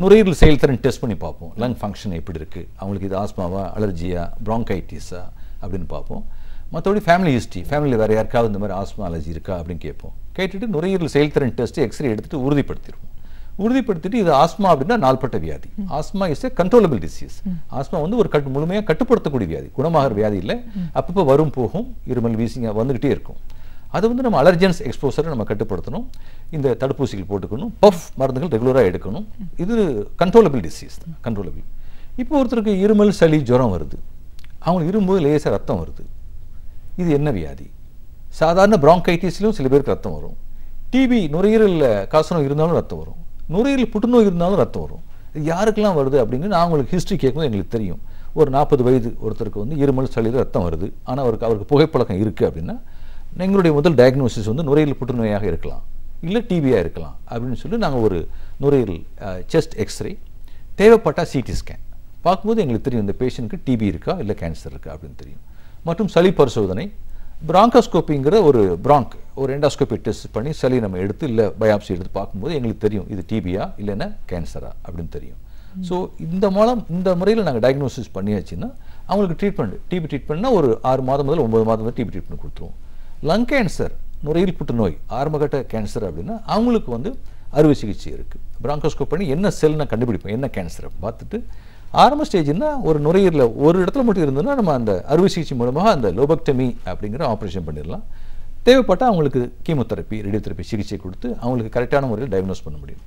நுரையீரல் செயல்திறன் டெஸ்ட் பண்ணி பார்ப்போம், லங் ஃபங்க்ஷன் எப்படி இருக்குது, அவங்களுக்கு இது ஆஸ்மாவா, அலர்ஜியா, ப்ராங்கைட்டிஸா அப்படின்னு பார்ப்போம். மற்றபடி ஃபேமிலி ஹிஸ்ட்ரி, ஃபேமிலியில் வேறு யாருக்காவது இந்த மாதிரி ஆஸ்மா அலர்ஜி இருக்கா அப்படின்னு கேட்போம். கேட்டுட்டு நுரையீரல் செயல்திறன் டெஸ்ட் எக்ஸ்ரே எடுத்துகிட்டு உறுதிப்படுத்திட்டு இது ஆஸ்மா அப்படின்னா நாள்பட்ட வியாதி. Asthma is a controllable disease. Asthma வந்து ஒரு முழுமையாக கட்டுப்படுத்தக்கூடிய வியாதி, குணமாகிற வியாதி இல்லை. அப்பப்போ வரும் போகும், இருமல் வீசிங்க வந்துக்கிட்டே இருக்கும். அது வந்து நம்ம அலர்ஜன்ஸ் எக்ஸ்போசரை நம்ம கட்டுப்படுத்தணும், இந்த தடுப்பூசிகள் போட்டுக்கணும், பஃப் மருந்துகள் ரெகுலராக எடுக்கணும். இது கண்ட்ரோலபிள் டிசீஸ் தான், கண்ட்ரோலபிள். இப்போ ஒருத்தருக்கு இருமல் சளி ஜுரம் வருது, அவங்களுக்கு இருமும்போது லேசாக ரத்தம் வருது, இது என்ன வியாதி? சாதாரண ப்ராங்கைட்டிஸ்லையும் சில பேருக்கு ரத்தம் வரும். டிபி நுரையீரலில் காசனம் இருந்தாலும் ரத்தம் வரும், நுரையீரல் புற்றுநோய் இருந்தாலும் ரத்தம் வரும். இது யாருக்கெல்லாம் வருது அப்படின்னு நான் உங்களுக்கு ஹிஸ்ட்ரி கேட்கும்போது எங்களுக்கு தெரியும். ஒரு 40 வயது ஒருத்தருக்கு வந்து இருமல் சளியில் ரத்தம் வருது, ஆனால் அவருக்கு புகைப்பழக்கம் இருக்குது அப்படின்னா எங்களுடைய முதல் டயக்னோசிஸ் வந்து நுரையீரல் புற்றுநோயாக இருக்கலாம், இல்லை டிபியாக இருக்கலாம் அப்படின்னு சொல்லி நாங்கள் ஒரு நுரையீரல் செஸ்ட் எக்ஸ்ரே, தேவைப்பட்டால் சிடி ஸ்கேன் பார்க்கும்போது எங்களுக்கு தெரியும் இந்த பேஷண்ட்டுக்கு டிபி இருக்கா இல்லை கேன்சர் இருக்கா அப்படின்னு தெரியும். மற்றும் சளி பரிசோதனை, பிராங்கோஸ்கோப்பிங்கிற ஒரு எண்டாஸ்கோபி டெஸ்ட் பண்ணி சளி நம்ம எடுத்து இல்லை பயாப்சி எடுத்து பார்க்கும்போது எங்களுக்கு தெரியும் இது டிபியா இல்லைன்னா கேன்சரா அப்படின்னு தெரியும். ஸோ இந்த முறையில் நாங்கள் டயக்னோசிஸ் பண்ணியாச்சுன்னா அவங்களுக்கு டிபி ட்ரீட்மெண்ட்னா ஒரு 6 மாதம் முதல் 9 மாதம் வரை டிபி ட்ரீட்மெண்ட் கொடுத்துருவோம். லங் கேன்சர், நுரையீரல் புற்றுநோய், ஆரம்பகட்ட கேன்சர் அப்படின்னா அவங்களுக்கு வந்து அறுவை சிகிச்சை இருக்குது. பிராங்கோஸ்கோப் பண்ணி என்ன செல்னா கண்டுபிடிப்போம், என்ன கேன்சர் பார்த்துட்டு ஆரம்ப ஸ்டேஜ்னா ஒரு நுரையீரலில் ஒரு இடத்துல மட்டும் இருந்ததுன்னா நம்ம அந்த அறுவை சிகிச்சை மூலமாக அந்த லோபக்டமி அப்படிங்கிற ஆப்ரேஷன் பண்ணிடலாம். தேவைப்பட்டால் அவங்களுக்கு கீமோதெரப்பி, ரேடியோதெரப்பி சிகிச்சை கொடுத்து அவங்களுக்கு கரெக்டான முறையில் டயக்னோஸ் பண்ண முடியும்.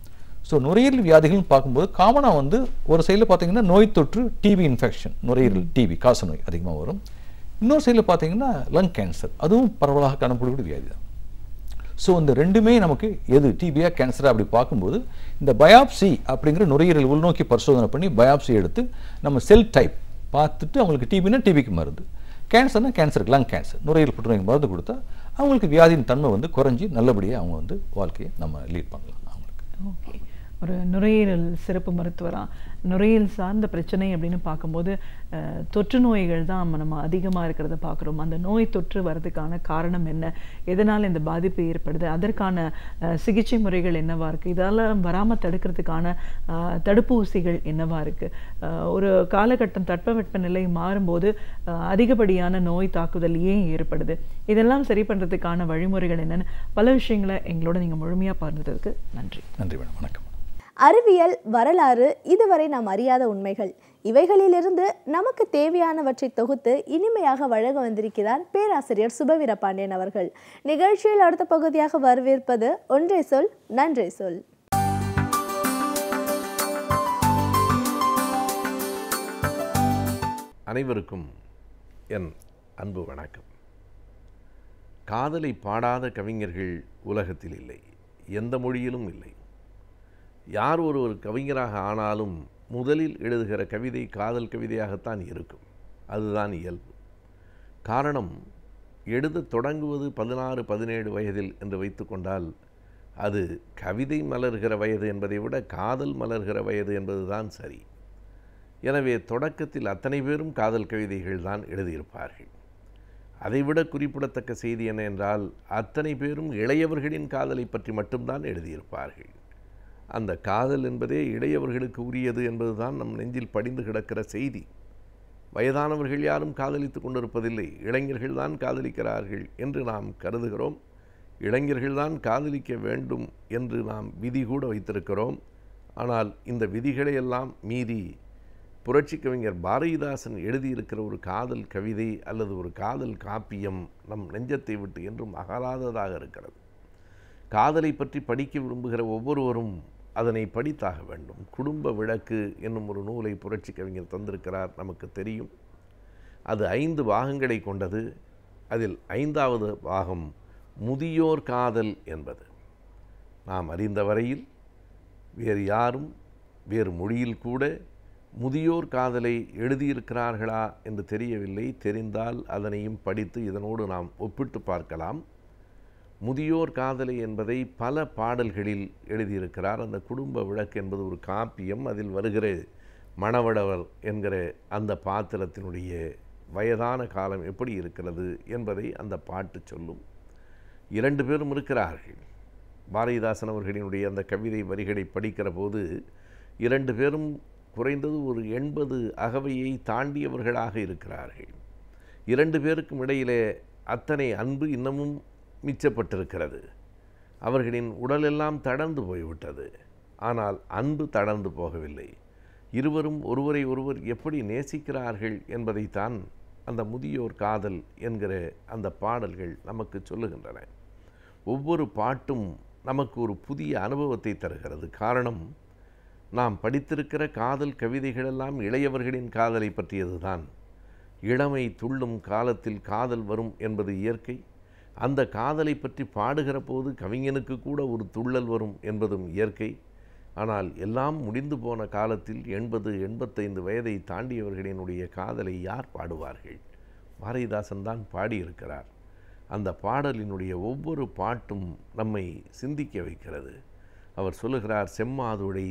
ஸோ நுரையீரல் வியாதிகள்னு பார்க்கும்போது காமனாக வந்து ஒரு சைடில் பார்த்தீங்கன்னா நோய் தொற்று, டிபி இன்ஃபெக்ஷன், நுரையீரல் டிபி காசநோய் அதிகமாக வரும். இன்னொரு சைடில் பார்த்தீங்கன்னா லங் கேன்சர், அதுவும் பரவலாக காணப்படக்கூடிய வியாதி தான். ஸோ இந்த ரெண்டுமே நமக்கு எது டிபியா கேன்சரா அப்படி பார்க்கும்போது இந்த பயாப்சி அப்படிங்கிற நுரையீரல் உள்நோக்கி பரிசோதனை பண்ணி பயாப்சி எடுத்து நம்ம செல் டைப் பார்த்துட்டு அவங்களுக்கு டிபினா டிபிக்கு மருந்து, கேன்சர்னா கேன்சருக்கு லங் கேன்சர், நுரையீரல் புற்றுநோய்க்கு மருந்து கொடுத்தா அவங்களுக்கு வியாதியின் தன்மை வந்து குறைஞ்சி நல்லபடியாக அவங்க வந்து வாழ்க்கையை நம்ம லீட் பண்ணலாம் அவங்களுக்கு. ஓகே, ஒரு நுரையீரல் சிறப்பு மருத்துவராக நுரையீரல் சார்ந்த பிரச்சனை அப்படின்னு பார்க்கும்போது தொற்று நோய்கள் தான் நம்ம அதிகமாக இருக்கிறத பார்க்குறோம். அந்த நோய் தொற்று வர்றதுக்கான காரணம் என்ன, எதனால் இந்த பாதிப்பு ஏற்படுது, அதற்கான சிகிச்சை முறைகள் என்னவா இருக்குது, இதெல்லாம் வராமல் தடுக்கிறதுக்கான தடுப்பூசிகள் என்னவா இருக்குது, ஒரு காலகட்டம் தட்பவெட்ப நிலை மாறும்போது அதிகப்படியான நோய் தாக்குதல் ஏன் ஏற்படுது, இதெல்லாம் சரி பண்ணுறதுக்கான வழிமுறைகள் என்னென்னு பல விஷயங்களை எங்களோட நீங்கள் முழுமையாக பகிர்ந்ததுக்கு நன்றி. நன்றி மேடம். வணக்கம். அறிவியல், வரலாறு, இதுவரை நாம் அறியாத உண்மைகள், இவைகளிலிருந்து நமக்கு தேவையானவற்றை தொகுத்து இனிமையாக வழங்க வந்திருக்கிறார் பேராசிரியர் சுபவீர பாண்டியன் அவர்கள். நிகழ்ச்சியில் அடுத்த பகுதியாக வரவேற்பது ஒன்றை சொல் நன்றே சொல். அனைவருக்கும் என் அன்பு வணக்கம். காதலை பாடாத கவிஞர்கள் உலகத்தில் இல்லை, எந்த மொழியிலும் இல்லை. யார் ஒரு கவிஞராக ஆனாலும் முதலில் எழுதுகிற கவிதை காதல் கவிதையாகத்தான் இருக்கும். அதுதான் இயல்பு. காரணம், எழுத தொடங்குவது 16-17 வயதில் என்று வைத்துக்கொண்டால் அது கவிதை மலர்கிற வயது என்பதை விட காதல் மலர்கிற வயது என்பதுதான் சரி. எனவே தொடக்கத்தில் அத்தனை பேரும் காதல் கவிதைகள் தான் எழுதியிருப்பார்கள். அதைவிட குறிப்பிடத்தக்க செய்தி என்ன என்றால், அத்தனை பேரும் இளையவர்களின் காதலை பற்றி மட்டும்தான் எழுதியிருப்பார்கள். அந்த காதல் என்பதே இளையவர்களுக்கு உரியது என்பதுதான் நம் நெஞ்சில் படிந்து கிடக்கிற செய்தி. வயதானவர்கள் யாரும் காதலித்து கொண்டிருப்பதில்லை, இளைஞர்கள் தான் காதலிக்கிறார்கள் என்று நாம் கருதுகிறோம். இளைஞர்கள் தான் காதலிக்க வேண்டும் என்று நாம் விதி கூட வைத்திருக்கிறோம். ஆனால் இந்த விதிகளையெல்லாம் மீறி புரட்சி கவிஞர் பாரதிதாசன் எழுதியிருக்கிற ஒரு காதல் கவிதை அல்லது ஒரு காதல் காப்பியம் நம் நெஞ்சத்தை விட்டு என்றும் அகலாததாக இருக்கிறது. காதலை பற்றி படிக்க விரும்புகிற ஒவ்வொருவரும் அதனை படித்தாக வேண்டும். குடும்ப விளக்கு என்னும் ஒரு நூலை புரட்சி கவிஞர் தந்திருக்கிறார், நமக்கு தெரியும். அது 5 பாகங்களை கொண்டது. அதில் 5வது பாகம் முதியோர் காதல் என்பது. நாம் அறிந்த வரையில் வேறு யாரும் வேறு மொழியில் கூட முதியோர் காதலை எழுதியிருக்கிறார்களா என்று தெரியவில்லை. தெரிந்தால் அதனையும் படித்து இதனோடு நாம் ஒப்பிட்டு பார்க்கலாம். முதியோர் காதலை என்பதை பல பாடல்களில் எழுதியிருக்கிறார். அந்த குடும்ப விளக்கு என்பது ஒரு காப்பியம். அதில் வருகிற மணவடவர் என்கிற அந்த பாத்திரத்தினுடைய வயதான காலம் எப்படி இருக்கிறது என்பதை அந்த பாட்டு சொல்லும். 2 பேரும் இருக்கிறார்கள். பாரதிதாசன் அவர்களினுடைய அந்த கவிதை வரிகளை படிக்கிற போது 2 பேரும் குறைந்தது ஒரு 80 அகவையை தாண்டியவர்களாக இருக்கிறார்கள். 2 பேருக்கும் இடையிலே அத்தனை அன்பு இன்னமும் மிச்சப்பட்டிருக்கிறது. அவர்களின் உடலெல்லாம் தளர்ந்து போய்விட்டது. ஆனால் அன்பு தளர்ந்து போகவில்லை. இருவரும் ஒருவரை ஒருவர் எப்படி நேசிக்கிறார்கள் என்பதைத்தான் அந்த முதியோர் காதல் என்கிற அந்த பாடல்கள் நமக்கு சொல்லுகின்றன. ஒவ்வொரு பாட்டும் நமக்கு ஒரு புதிய அனுபவத்தை தருகிறது. காரணம், நாம் படித்திருக்கிற காதல் கவிதைகளெல்லாம் இளையவர்களின் காதலை பற்றியது தான். இளமை துள்ளும் காலத்தில் காதல் வரும் என்பது இயற்கை. அந்த காதலை பற்றி பாடுகிற போது கவிஞனுக்கு கூட ஒரு துள்ளல் வரும் என்பதும் இயற்கை. ஆனால் எல்லாம் முடிந்து போன காலத்தில் 80-85 வயதை தாண்டியவர்களினுடைய காதலை யார் பாடுவார்கள்? பாரதிதாசன் தான் பாடியிருக்கிறார். அந்த பாடலினுடைய ஒவ்வொரு பாட்டும் நம்மை சிந்திக்க வைக்கிறது. அவர் சொல்லுகிறார், செம்மாதுடை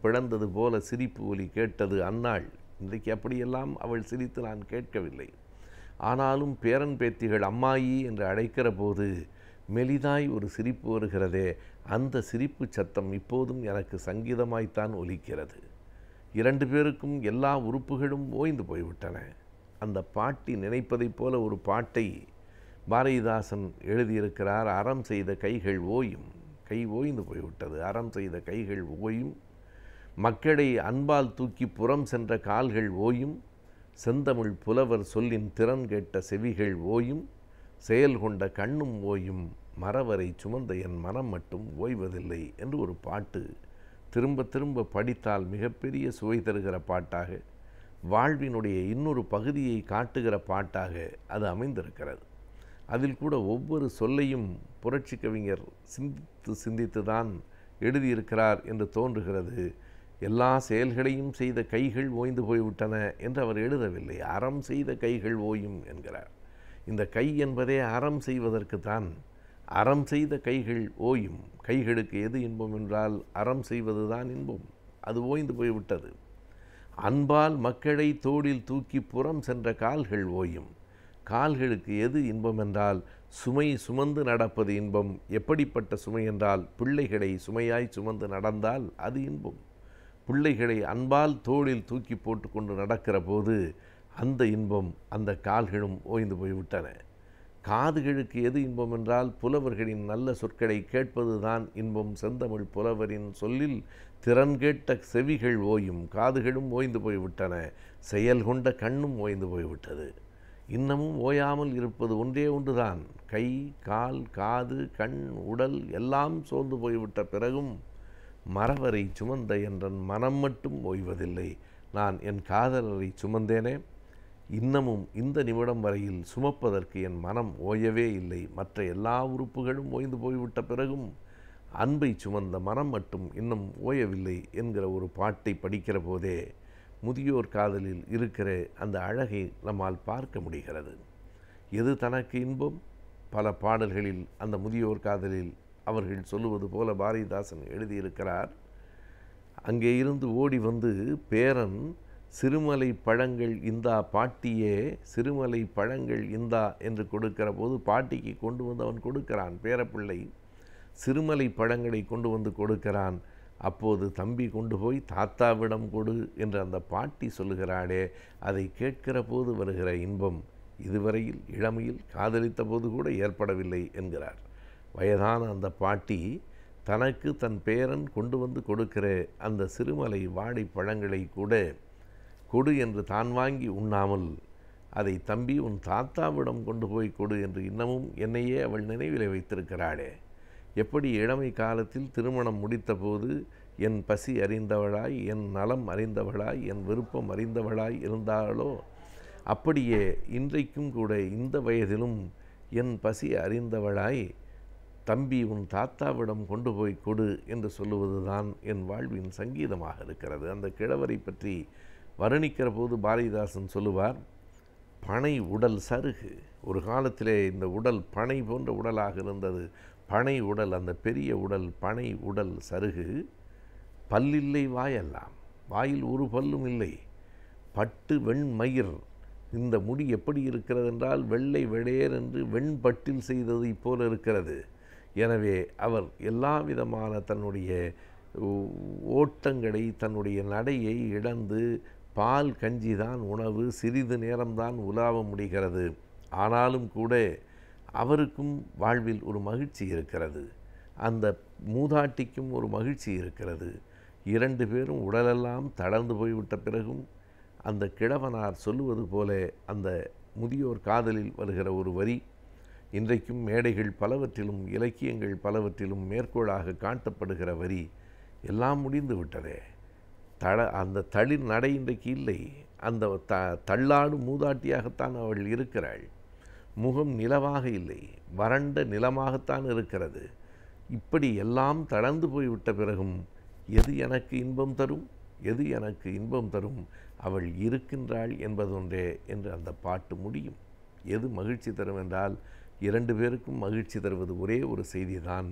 பிளந்தது போல சிரிப்பு ஒலி கேட்டது அந்நாள். இன்றைக்கு அப்படியெல்லாம் அவள் சிரித்து நான் கேட்கவில்லை. ஆனாலும் பேரன் பேத்திகள் அம்மாயி என்று அழைக்கிற போது மெலிதாய் ஒரு சிரிப்பு வருகிறதே, அந்த சிரிப்பு சத்தம் இப்போதும் எனக்கு சங்கீதமாய்த்தான் ஒலிக்கிறது. 2 பேருக்கும் எல்லா உறுப்புகளும் ஓய்ந்து போய்விட்டன. அந்த பாட்டி நினைப்பதைப் போல ஒரு பாட்டை பாரதிதாசன் எழுதியிருக்கிறார். அறம் செய்த கைகள் ஓயும். கை ஓய்ந்து போய்விட்டது. அறம் செய்த கைகள் ஓயும். மக்களை அன்பால் தூக்கி புறம் சென்ற கால்கள் ஓயும். செந்தமிழ் புலவர் சொல்லின் திறன் கேட்ட செவிகள் ஓயும். செயல் கொண்ட கண்ணும் ஓயும். மரவரை சுமந்த என் மனம் மட்டும் ஓய்வதில்லை என்று ஒரு பாட்டு திரும்ப திரும்ப படித்தால் மிகப்பெரிய சுவை தருகிற பாட்டாக, வாழ்வினுடைய இன்னொரு பகுதியை காட்டுகிற பாட்டாக அது அமைந்திருக்கிறது. அதில் கூட ஒவ்வொரு சொல்லையும் புரட்சி கவிஞர் சிந்தித்து தான் எழுதியிருக்கிறார் என்று தோன்றுகிறது. எல்லா செயல்களையும் செய்த கைகள் ஓய்ந்து போய்விட்டன என்று அவர் எழுதவில்லை. அறம் செய்த கைகள் ஓயும் என்கிறார். இந்த கை என்பதே அறம் செய்வதற்கு தான். அறம் செய்த கைகள் ஓயும். கைகளுக்கு எது இன்பம் என்றால் அறம் செய்வதுதான் இன்பம். அது ஓய்ந்து போய்விட்டது. அன்பால் மக்களை தோளில் தூக்கி புறம் சென்ற கால்கள் ஓயும். கால்களுக்கு எது இன்பம் என்றால் சுமை சுமந்து நடப்பது இன்பம். எப்படிப்பட்ட சுமை என்றால் பிள்ளைகளை சுமையாய் சுமந்து நடந்தால் அது இன்பம். பிள்ளைகளை அன்பால் தோளில் தூக்கி போட்டு கொண்டு நடக்கிற போது அந்த இன்பம் அந்த கால்களும் ஓய்ந்து போய்விட்டன. காதுகளுக்கு எது இன்பம் என்றால் புலவர்களின் நல்ல சொற்களை கேட்பதுதான் இன்பம். செந்தமிழ் புலவரின் சொல்லில் திறன் கேட்ட செவிகள் ஓயும். காதுகளும் ஓய்ந்து போய்விட்டன. செயல் கொண்ட கண்ணும் ஓய்ந்து போய்விட்டது. இன்னமும் ஓயாமல் இருப்பது ஒன்றே ஒன்றுதான். கை, கால், காது, கண், உடல் எல்லாம் சோர்ந்து போய்விட்ட பிறகும் மறவரை சுமந்த என்றன் மனம் மட்டும் ஓய்வதில்லை. நான் என் காதலரை சுமந்தேனே, இன்னமும் இந்த நிமிடம் வரையில் சுமப்பதற்கு என் மனம் ஓயவே இல்லை. மற்ற எல்லா உறுப்புகளும் ஓய்ந்து போய்விட்ட பிறகும் அன்பை சுமந்த மனம் மட்டும் இன்னும் ஓயவில்லை என்கிற ஒரு பாட்டை படிக்கிற போதே முதியோர் காதலில் இருக்கிற அந்த அழகை நம்மால் பார்க்க முடிகிறது. எது தனக்கு இன்பம்? பல பாடல்களில் அந்த முதியோர் காதலில் அவர்கள் சொல்லுவது போல பாரதிதாசன் எழுதியிருக்கிறார். அங்கே இருந்து ஓடி வந்து பேரன் சிறுமலை பழங்கள் இந்தா பாட்டியே, சிறுமலை பழங்கள் இந்தா என்று கொடுக்கிற போது பாட்டிக்கு கொண்டு வந்து அவன் கொடுக்கிறான். பேரப்பிள்ளை சிறுமலை பழங்களை கொண்டு வந்து கொடுக்கிறான். அப்போது தம்பி கொண்டு போய் தாத்தாவிடம் கொடு என்று அந்த பாட்டி சொல்லுகிறாளே, அதை கேட்கிற போது வருகிற இன்பம் இதுவரையில் இளமையில் காதலித்த போது கூட ஏற்படவில்லை என்கிறார். வயதான அந்த பாட்டி தனக்கு தன் பேரன் கொண்டு வந்து கொடுக்கிற அந்த சிறுமலை வாடை பழங்களை கூட கொடு என்று தான் வாங்கி உண்ணாமல் அதை தம்பி உன் தாத்தாவிடம் கொண்டு போய் கொடு என்று இன்னமும் என்னையே அவள் நினைவிலே வைத்திருக்கிறாளே. எப்படி இளமை காலத்தில் திருமணம் முடித்தபோது என் பசி அறிந்தவளாய், என் நலம் அறிந்தவளாய், என் விருப்பம் அறிந்தவளாய் இருந்தாளோ, அப்படியே இன்றைக்கும் கூட இந்த வயதிலும் என் பசி அறிந்தவளாய் தம்பி உன் தாத்தாவிடம் கொண்டு போய் கொடு என்று சொல்லுவதுதான் என் வாழ்வின் சங்கீதமாக இருக்கிறது. அந்த கிழவரை பற்றி வர்ணிக்கிற போது பாரதிதாசன் சொல்லுவார், பனை உடல் சருகு. ஒரு காலத்திலே இந்த உடல் பனை போன்ற உடலாக இருந்தது. பனை உடல், அந்த பெரிய உடல் பனை உடல் சருகு. பல்லில்லை வாயெல்லாம், வாயில் ஒரு பல்லும் இல்லை. பட்டு வெண்மயிர், இந்த முடி எப்படி இருக்கிறது என்றால் வெள்ளை வெளையர் என்று வெண்பட்டில் செய்தது போல இருக்கிறது. எனவே அவர் எல்லா விதமான தன்னுடைய ஓட்டங்களை, தன்னுடைய நடையை இழந்து பால் கஞ்சி தான் உணவு, சிறிது நேரம்தான் உலாவ முடிகிறது. ஆனாலும் கூட அவருக்கும் வாழ்வில் ஒரு மகிழ்ச்சி இருக்கிறது. அந்த மூதாட்டிக்கும் ஒரு மகிழ்ச்சி இருக்கிறது. இரண்டு பேரும் உடலெல்லாம் தளர்ந்து போய்விட்ட பிறகும் அந்த கிழவனார் சொல்லுவது போல அந்த முதியோர் காதலில் வருகிற ஒரு வரி இன்றைக்கும் மேடைகள் பலவற்றிலும் இலக்கியங்கள் பலவற்றிலும் மேற்கோளாக காட்டப்படுகிற வரி, எல்லாம் முடிந்து விட்டதே, அந்த தளிர் நடை இன்றைக்கு இல்லை. அந்த தள்ளாடு மூதாட்டியாகத்தான் அவள் இருக்கிறாள். முகம் நிலவாக இல்லை, வறண்ட நிலமாகத்தான் இருக்கிறது. இப்படி எல்லாம் தளர்ந்து போய்விட்ட பிறகும் எது எனக்கு இன்பம் தரும், எது எனக்கு இன்பம் தரும், அவள் இருக்கின்றாள் என்பதொன்றே என்று அந்த பாட்டு முடியும். எது மகிழ்ச்சி தரும் என்றால் இரண்டு பேருக்கும் மகிழ்ச்சி தருவது ஒரே ஒரு செய்திதான்,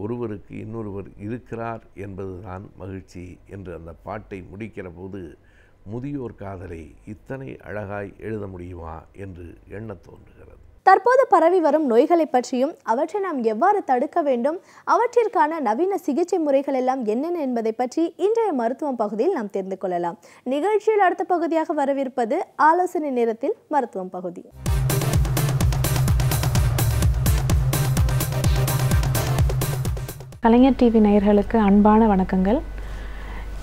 ஒருவருக்கு இன்னொருவர் இருக்கிறார் என்பதுதான் மகிழ்ச்சி என்று அந்த பாட்டை முடிக்கிற போது முதியோர் காதலை இத்தனை அழகாய் எழுத முடியுமா என்று எண்ணத் தோன்றுகிறது. தற்போது பரவி வரும் நோய்களை பற்றியும் அவற்றை நாம் எவ்வாறு தடுக்க வேண்டும், அவற்றிற்கான நவீன சிகிச்சை முறைகள் எல்லாம் என்னென்ன என்பதை பற்றி இன்றைய மருத்துவம் பகுதியில் நாம் தெரிந்து கொள்ளலாம். நிகழ்ச்சியில் அடுத்த பகுதியாக வரவிருப்பது ஆலோசனை நேரத்தில் மருத்துவம் பகுதி. கலைஞர் டிவி நேயர்களுக்கு அன்பான வணக்கங்கள்.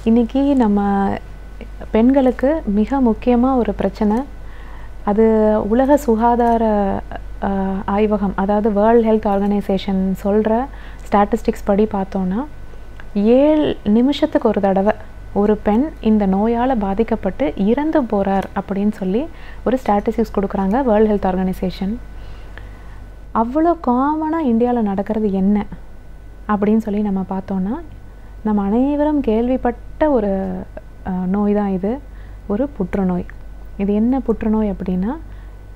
இன்றைக்கி நம்ம பெண்களுக்கு மிக முக்கியமாக ஒரு பிரச்சனை, அது உலக சுகாதார ஆய்வகம், அதாவது வேர்ல்ட் ஹெல்த் ஆர்கனைசேஷன் சொல்கிற ஸ்டாட்டிஸ்டிக்ஸ் படி பார்த்தோன்னா 7 நிமிஷத்துக்கு ஒரு தடவை ஒரு பெண் இந்த நோயால் பாதிக்கப்பட்டு இறந்து போகிறார் அப்படின்னு சொல்லி ஒரு ஸ்டாட்டிஸ்டிக்ஸ் கொடுக்குறாங்க வேர்ல்ட் ஹெல்த் ஆர்கனைசேஷன். அவ்வளோ காமனாக இந்தியாவில் நடக்கிறது என்ன அப்படின்னு சொல்லி நம்ம பார்த்தோன்னா, நம்ம அனைவரும் கேள்விப்பட்ட ஒரு நோய் தான் இது, ஒரு புற்றுநோய். இது என்ன புற்றுநோய் அப்படின்னா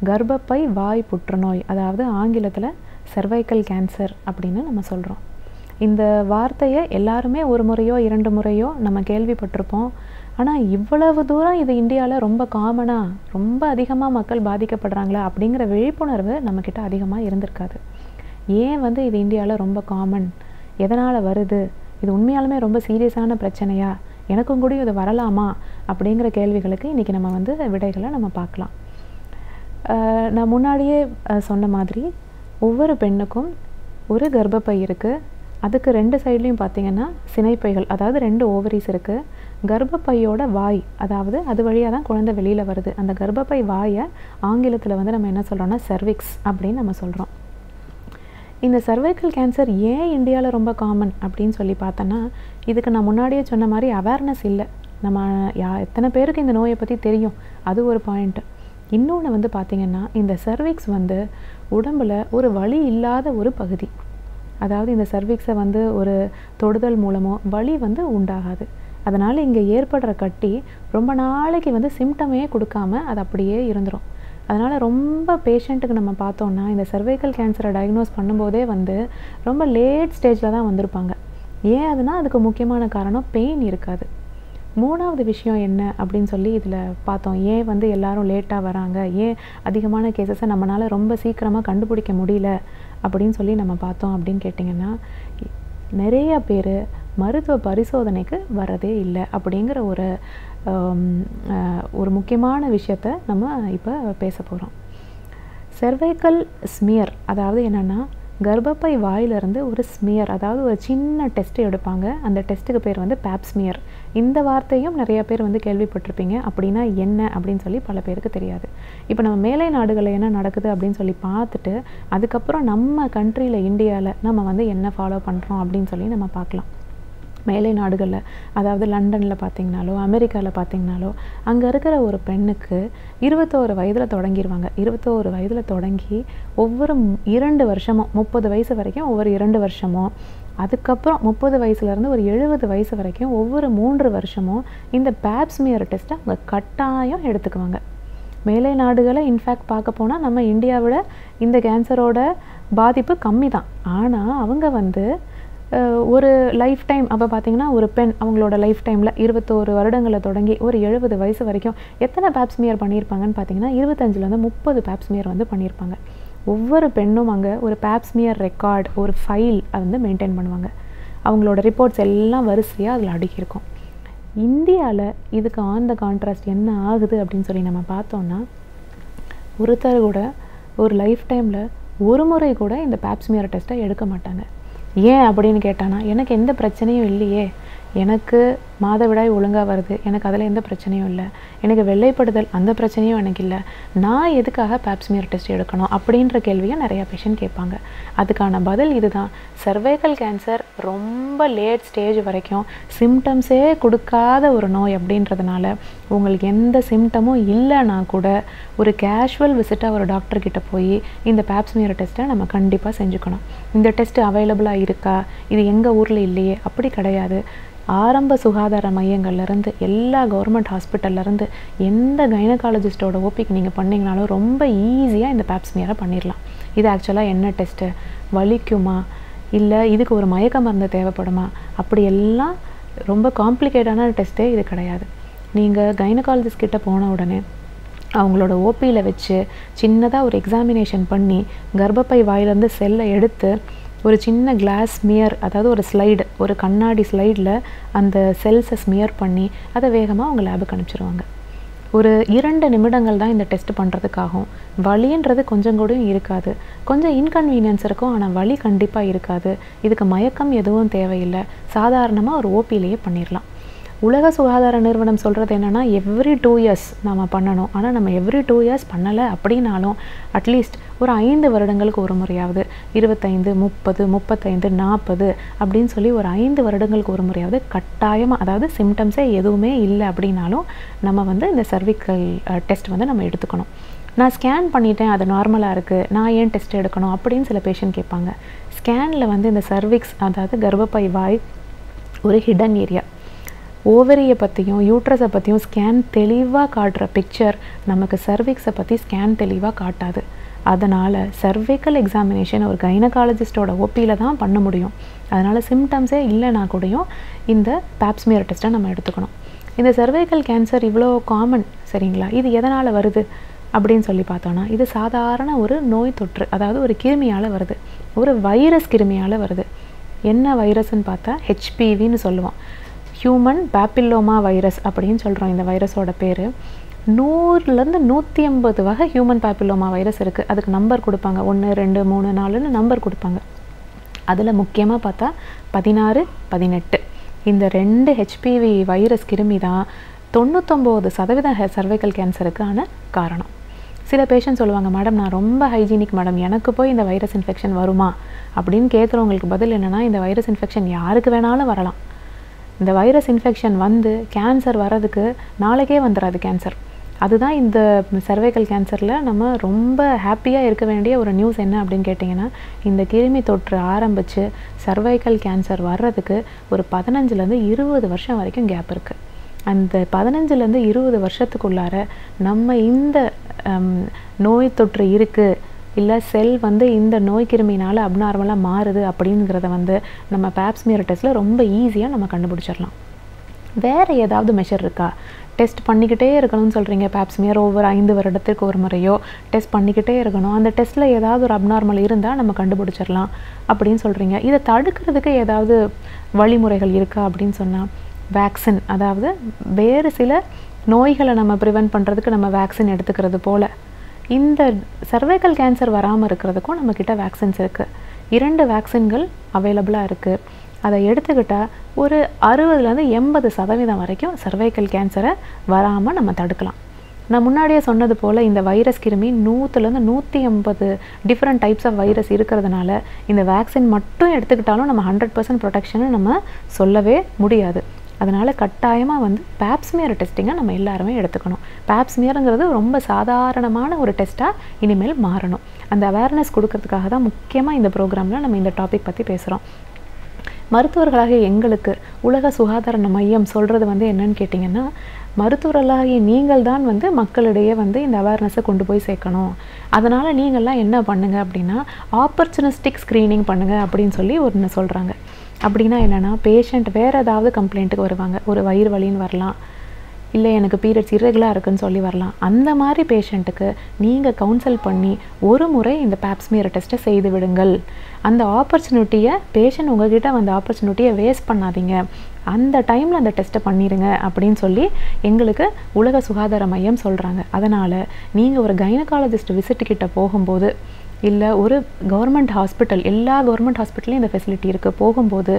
கர்ப்பப்பை வாய் புற்றுநோய், அதாவது ஆங்கிலத்தில் சர்வைக்கல் கேன்சர் அப்படின்னு நம்ம சொல்கிறோம். இந்த வார்த்தையை எல்லாருமே ஒரு முறையோ 2 முறையோ நம்ம கேள்விப்பட்டிருப்போம். ஆனால் இவ்வளவு தூரம் இது இந்தியாவில் ரொம்ப காமனாக, ரொம்ப அதிகமாக மக்கள் பாதிக்கப்படுறாங்களா அப்படிங்கிற விழிப்புணர்வு நம்மக்கிட்ட அதிகமாக இருந்திருக்காது. ஏன் வந்து இது இந்தியாவில் ரொம்ப காமன், எதனால் வருது, இது உண்மையாலுமே ரொம்ப சீரியஸான பிரச்சனையா, எனக்கும் கூட இது வரலாமா அப்படிங்கிற கேள்விகளுக்கு இன்றைக்கி நம்ம வந்து விடைகளை நம்ம பார்க்கலாம். நான் முன்னாடியே சொன்ன மாதிரி ஒவ்வொரு பெண்ணுக்கும் ஒரு கர்ப்பப்பை இருக்குது. அதுக்கு 2 சைட்லேயும் பார்த்திங்கன்னா சினைப்பைகள், அதாவது 2 ஓவரிஸ் இருக்குது. கர்ப்பப்பையோட வாய், அதாவது அது வழியாக தான் குழந்தை வெளியில் வருது. அந்த கர்ப்பப்பை வாயை ஆங்கிலத்தில் வந்து நம்ம என்ன சொல்கிறோன்னா சர்விக்ஸ் அப்படின்னு நம்ம சொல்கிறோம். இந்த சர்வைக்கல் கேன்சர் ஏன் இந்தியாவில் ரொம்ப காமன் அப்படின்னு சொல்லி பார்த்தோன்னா, இதுக்கு நான் முன்னாடியே சொன்ன மாதிரி அவேர்னஸ் இல்லை. நம்ம எத்தனை பேருக்கு இந்த நோயை பற்றி தெரியும், அது ஒரு பாயிண்ட்டு. இன்னொன்று வந்து பார்த்திங்கன்னா, இந்த சர்விக்ஸ் வந்து உடம்பில் ஒரு வலி இல்லாத ஒரு பகுதி. அதாவது இந்த சர்விக்ஸை வந்து ஒரு தொடுதல் மூலமோ வலி வந்து உண்டாகாது. அதனால் இங்கே ஏற்படுற கட்டி ரொம்ப நாளைக்கு வந்து சிம்டமே கொடுக்காம அது அப்படியே இருந்துடும். அதனால் ரொம்ப பேஷண்ட்டுக்கு நம்ம பார்த்தோன்னா இந்த சர்வைக்கல் கேன்சரை டயக்னோஸ் பண்ணும்போதே வந்து ரொம்ப லேட் ஸ்டேஜில் தான் வந்திருப்பாங்க. ஏன் அதுனா அதுக்கு முக்கியமான காரணம் பெயின் இருக்காது. 3வது விஷயம் என்ன அப்படின்னு சொல்லி இதில் பார்த்தோம். ஏன் வந்து எல்லாரும் லேட்டாக வராங்க, ஏன் அதிகமான கேசஸை நம்மளால் ரொம்ப சீக்கிரமாக கண்டுபிடிக்க முடியல அப்படின்னு சொல்லி நம்ம பார்த்தோம் அப்படின்னு கேட்டிங்கன்னா, நிறைய பேர் மருத்துவ பரிசோதனைக்கு வரதே இல்லை அப்படிங்கிற ஒரு முக்கியமான விஷயத்த நம்ம இப்போ பேச போகிறோம். சர்வைக்கல் ஸ்மியர் அதாவது என்னென்னா, கர்ப்பப்பை வாயிலிருந்து ஒரு ஸ்மியர், அதாவது ஒரு சின்ன டெஸ்ட் எடுப்பாங்க. அந்த டெஸ்ட்டுக்கு பேர் வந்து பேப்ஸ்மியர். இந்த வார்த்தையும் நிறைய பேர் வந்து கேள்விப்பட்டிருப்பீங்க. அப்படின்னா என்ன அப்படின்னு சொல்லி பல பேருக்கு தெரியாது. இப்போ நம்ம மேலை நாடுகளில் என்ன நடக்குது அப்படின்னு சொல்லி பார்த்துட்டு அதுக்கப்புறம் நம்ம கண்ட்ரியில் இந்தியாவில் நம்ம வந்து என்ன ஃபாலோ பண்ணுறோம் அப்படின்னு சொல்லி நம்ம பார்க்கலாம். மேலை நாடுகளில், அதாவது லண்டனில் பார்த்திங்கனாலோ அமெரிக்காவில் பார்த்திங்கனாலோ அங்கே இருக்கிற ஒரு பெண்ணுக்கு 21 வயதில் தொடங்கிடுவாங்க. 21 வயதில் தொடங்கி ஒவ்வொரு 2 வருஷமும் 30 வயசு வரைக்கும் ஒவ்வொரு 2 வருஷமும், அதுக்கப்புறம் 30 வயசுலேருந்து ஒரு 70 வயசு வரைக்கும் ஒவ்வொரு 3 வருஷமும் இந்த பேப்ஸ்மியர் டெஸ்ட்டை அவங்க கட்டாயம் எடுத்துக்குவாங்க. மேலை நாடுகளை இன்ஃபேக்ட் பார்க்க போனால் நம்ம இந்தியாவோட இந்த கேன்சரோட பாதிப்பு கம்மி தான். ஆனால் அவங்க வந்து ஒரு லைஃப் டைம், அப்போ பார்த்திங்கன்னா ஒரு பெண் அவங்களோட லைஃப் டைமில் 21 வருடங்களை தொடங்கி ஒரு 70 வயசு வரைக்கும் எத்தனை பேப்ஸ்மியர் பண்ணியிருப்பாங்கன்னு பார்த்திங்கன்னா 25லேருந்து 30 பேப்ஸ்மியர் வந்து பண்ணியிருப்பாங்க. ஒவ்வொரு பெண்ணும் அங்கே ஒரு பேப்ஸ்மியர் ரெக்கார்டு, ஒரு ஃபைல் அது வந்து மெயின்டைன் பண்ணுவாங்க. அவங்களோட ரிப்போர்ட்ஸ் எல்லாம் வரிசையாக அதில் அடுக்கியிருக்கும். இந்தியாவில் இதுக்கு ஆன் த கான்ட்ராஸ்ட் என்ன ஆகுது அப்படின்னு சொல்லி நம்ம பார்த்தோன்னா, ஒருத்தர் கூட ஒரு லைஃப் டைமில் ஒரு முறை கூட இந்த பேப்ஸ்மியர் டெஸ்ட்டை எடுக்க மாட்டாங்க. ஏன் அப்படின்னு கேட்டானா, எனக்கு எந்த பிரச்சனையும் இல்லையே, எனக்கு மாதவிடாய் ஒழுங்காக வருது, எனக்கு அதில் எந்த பிரச்சனையும் இல்லை, எனக்கு வெள்ளைப்படுதல் அந்த பிரச்சனையும் எனக்கு இல்லை, நான் எதுக்காக பேப்ஸ்மியர் டெஸ்ட் எடுக்கணும் அப்படின்ற கேள்வியை நிறையா பேஷண்ட் கேட்பாங்க. அதுக்கான பதில் இதுதான். சர்வைக்கல் கேன்சர் ரொம்ப லேட் ஸ்டேஜ் வரைக்கும் சிம்டம்ஸே கொடுக்காத ஒரு நோய் அப்படின்றதுனால உங்களுக்கு எந்த சிம்டமும் இல்லைன்னா கூட ஒரு கேஷுவல் விசிட்டாக ஒரு டாக்டர்கிட்ட போய் இந்த பேப்ஸ்மியர் டெஸ்ட்டை நம்ம கண்டிப்பாக செஞ்சுக்கணும். இந்த டெஸ்ட்டு அவைலபிளாக இருக்கா, இது எங்கள் ஊரில் இல்லையே, அப்படி கிடையாது. ஆரம்ப சுகாதார மையங்கள்லேருந்து எல்லா கவர்மெண்ட் ஹாஸ்பிட்டல்லேருந்து எந்த கைனகாலஜிஸ்டோட ஓபிக்கு நீங்கள் பண்ணிங்கனாலும் ரொம்ப ஈஸியாக இந்த பேப்ஸ்மியரை பண்ணிடலாம். இது ஆக்சுவலாக என்ன டெஸ்ட்டு, வலிக்குமா இல்லை இதுக்கு ஒரு மயக்க மருந்து தேவைப்படுமா, அப்படி எல்லாம் ரொம்ப காம்ப்ளிகேட்டான டெஸ்ட்டே இது கிடையாது. நீங்கள் கைனகாலஜிஸ்ட் கிட்ட போன உடனே அவங்களோட ஓபியில் வச்சு சின்னதாக ஒரு எக்ஸாமினேஷன் பண்ணி கர்ப்பப்பை வாயிலேருந்து செல்லை எடுத்து ஒரு சின்ன கிளாஸ் ஸ்மியர், அதாவது ஒரு ஸ்லைடு, ஒரு கண்ணாடி ஸ்லைடில் அந்த செல்ஸை ஸ்மியர் பண்ணி அதை வேகமாக அவங்க லேபுக்கு அனுப்பிச்சிருவாங்க. ஒரு 2 நிமிடங்கள் தான் இந்த டெஸ்ட் பண்ணுறதுக்காகும். வலின்றது கொஞ்சம் கூட இருக்காது, கொஞ்சம் இன்கன்வீனியன்ஸ் இருக்கும், ஆனால் வலி கண்டிப்பாக இருக்காது. இதுக்கு மயக்கம் எதுவும் தேவையில்லை, சாதாரணமாக ஒரு ஓபிலேயே பண்ணிடலாம். உலக சுகாதார நிறுவனம் சொல்கிறது என்னென்னா எவ்ரி 2 இயர்ஸ் நம்ம பண்ணணும். ஆனால் நம்ம எவ்ரி 2 இயர்ஸ் பண்ணலை அப்படின்னாலும் அட்லீஸ்ட் ஒரு 5 வருடங்களுக்கு ஒரு முறையாவது, 25, 30, 35, 40 அப்படின்னு சொல்லி ஒரு 5 வருடங்களுக்கு ஒரு முறையாவது கட்டாயமாக, அதாவது சிம்டம்ஸே எதுவுமே இல்லை அப்படின்னாலும் நம்ம வந்து இந்த சர்விக்கல் டெஸ்ட் வந்து நம்ம எடுத்துக்கணும். நான் ஸ்கேன் பண்ணிட்டேன், அது நார்மலாக இருக்குது, நான் ஏன் டெஸ்ட் எடுக்கணும் அப்படின்னு சில பேஷண்ட் கேட்பாங்க. ஸ்கேனில் வந்து இந்த சர்விக்ஸ், அதாவது கர்ப்பப்பை வாய் ஒரு ஹிடன் ஏரியா, ஓவரியை பற்றியும் யூட்ரஸை பற்றியும் ஸ்கேன் தெளிவாக காட்டுற பிக்சர் நமக்கு சர்விக்ஸை பற்றி ஸ்கேன் தெளிவாக காட்டாது. அதனால் சர்வைக்கல் எக்ஸாமினேஷன் ஒரு கைனகாலஜிஸ்டோட ஓபியில் தான் பண்ண முடியும். அதனால் சிம்டம்ஸே இல்லைனா கூடயும் இந்த பேப்ஸ்மியர் டெஸ்ட்டை நம்ம எடுத்துக்கணும். இந்த சர்வைக்கல் கேன்சர் இவ்வளோ காமன் சரிங்களா, இது எதனால் வருது அப்படின்னு சொல்லி பார்த்தோன்னா, இது சாதாரண ஒரு நோய் தொற்று, அதாவது ஒரு கிருமியால் வருது, ஒரு வைரஸ் கிருமியால் வருது. என்ன வைரஸ்ன்னு பார்த்தா ஹெச்பிவின்னு சொல்லுவோம், ஹியூமன் பேப்பில்லோமா வைரஸ் அப்படின்னு சொல்கிறோம். இந்த வைரஸோட பேர் 100லேருந்து 150 வகை ஹியூமன் பேப்பில்லோமா வைரஸ் இருக்குது. அதுக்கு நம்பர் கொடுப்பாங்க, 1 2 3 4ன்னு நம்பர் கொடுப்பாங்க. அதில் முக்கியமாக பார்த்தா 16 18 இந்த 2 ஹெச்பிவி வைரஸ் கிருமி தான் 99% சர்வைக்கல் கேன்சருக்கான காரணம். சில பேஷண்ட் சொல்லுவாங்க, மேடம் நான் ரொம்ப ஹைஜீனிக் மேடம், எனக்கு போய் இந்த வைரஸ் இன்ஃபெக்ஷன் வருமா அப்படின்னு கேட்குறவங்களுக்கு பதில் என்னென்னா, இந்த வைரஸ் இன்ஃபெக்ஷன் யாருக்கு வேணாலும் வரலாம். இந்த வைரஸ் இன்ஃபெக்ஷன் வந்து கேன்சர் வர்றதுக்கு நாளைக்கே வந்துடாது கேன்சர். அதுதான் இந்த சர்வைக்கல் கேன்சரில் நம்ம ரொம்ப ஹாப்பியாக இருக்க வேண்டிய ஒரு நியூஸ் என்ன அப்படின்னு கேட்டிங்கன்னா, இந்த கிருமி தொற்று ஆரம்பித்து சர்வைக்கல் கேன்சர் வர்றதுக்கு ஒரு 15லேருந்து 20 வருஷம் வரைக்கும் கேப் இருக்குது. அந்த 15லேருந்து 20 வருஷத்துக்குள்ளார நம்ம இந்த நோய் தொற்று இருக்குது இல்லை செல் வந்து இந்த நோய் கிருமினால் அப்நார்மலாக மாறுது அப்படிங்கிறத வந்து நம்ம பேப்ஸ்மியர் டெஸ்ட்டில் ரொம்ப ஈஸியாக நம்ம கண்டுபிடிச்சிடலாம். வேறு ஏதாவது மெஷர் இருக்கா? டெஸ்ட் பண்ணிக்கிட்டே இருக்கணும்னு சொல்கிறீங்க, பேப்ஸ்மியர் ஒவ்வொரு 5 வருடத்துக்கு ஒரு முறையோ டெஸ்ட் பண்ணிக்கிட்டே இருக்கணும், அந்த டெஸ்ட்டில் ஏதாவது ஒரு அப்நார்மல் இருந்தால் நம்ம கண்டுபிடிச்சிடலாம் அப்படின்னு சொல்கிறீங்க. இதை தடுக்கிறதுக்கு ஏதாவது வழிமுறைகள் இருக்கா அப்படின்னு சொன்னால், வேக்சின், அதாவது வேறு சில நோய்களை நம்ம ப்ரிவென்ட் பண்ணுறதுக்கு நம்ம வேக்சின் எடுத்துக்கிறது போல் இந்த சர்வைக்கல் கேன்சர் வராமல் இருக்கிறதுக்கும் நம்மக்கிட்ட வேக்சின்ஸ் இருக்குது. 2 வேக்சின்கள் அவைலபிளாக இருக்குது. அதை எடுத்துக்கிட்டால் ஒரு 60லேருந்து 80% வரைக்கும் சர்வைக்கல் கேன்சரை வராமல் நம்ம தடுக்கலாம். நான் முன்னாடியே சொன்னது போல் இந்த வைரஸ் கிருமி 100லேருந்து 150 டிஃப்ரெண்ட் டைப்ஸ் ஆஃப் வைரஸ் இருக்கிறதுனால இந்த வேக்சின் மட்டும் எடுத்துக்கிட்டாலும் நம்ம 100% ப்ரொடெக்ஷனை நம்ம சொல்லவே முடியாது. அதனால் கட்டாயமாக வந்து பேப்ஸ்மியர் டெஸ்டிங்கை நம்ம எல்லாருமே எடுத்துக்கணும். பேப்ஸ்மியருங்கிறது ரொம்ப சாதாரணமான ஒரு டெஸ்ட்டாக இனிமேல் மாறணும். அந்த அவேர்னஸ் கொடுக்கறதுக்காக தான் முக்கியமாக இந்த ப்ரோக்ராமில் நம்ம இந்த டாபிக் பற்றி பேசுகிறோம். மருத்துவர்களாகிய எங்களுக்கு உலக சுகாதார மையம் சொல்கிறது வந்து என்னன்னு கேட்டிங்கன்னா, மருத்துவர்களாகிய நீங்கள் தான் வந்து மக்களிடையே வந்து இந்த அவேர்னஸை கொண்டு போய் சேர்க்கணும். அதனால் நீங்கள்லாம் என்ன பண்ணுங்கள் அப்படின்னா, ஆப்பர்ச்சுனிஸ்டிக் ஸ்க்ரீனிங் பண்ணுங்கள் அப்படின்னு சொல்லி ஒன்று சொல்கிறாங்க. அப்படின்னா என்னென்னா, பேஷண்ட் வேறு ஏதாவது கம்ப்ளைண்ட்டுக்கு வருவாங்க, ஒரு வயிறு வலின்னு வரலாம், இல்லை எனக்கு பீரியட்ஸ் இர்ரெகுலராக இருக்குன்னு சொல்லி வரலாம். அந்த மாதிரி பேஷண்ட்டுக்கு நீங்கள் கவுன்சல் பண்ணி ஒரு முறை இந்த பேப்ஸ்மியர் டெஸ்ட்டை செய்து விடுங்கள். அந்த ஆப்பர்ச்சுனிட்டியை பேஷண்ட் உங்ககிட்ட அந்த ஆப்பர்ச்சுனிட்டியை வேஸ்ட் பண்ணாதீங்க, அந்த டைமில் அந்த டெஸ்ட்டை பண்ணிடுங்க அப்படின்னு சொல்லி எங்களுக்கு உலக சுகாதார மையம் சொல்கிறாங்க. அதனால் நீங்கள் ஒரு கைனகாலஜிஸ்ட் விசிட்டுக்கிட்ட போகும்போது, இல்லை ஒரு கவர்மெண்ட் ஹாஸ்பிட்டல், எல்லா கவர்மெண்ட் ஹாஸ்பிட்டல்லையும் இந்த ஃபெசிலிட்டி இருக்குது, போகும்போது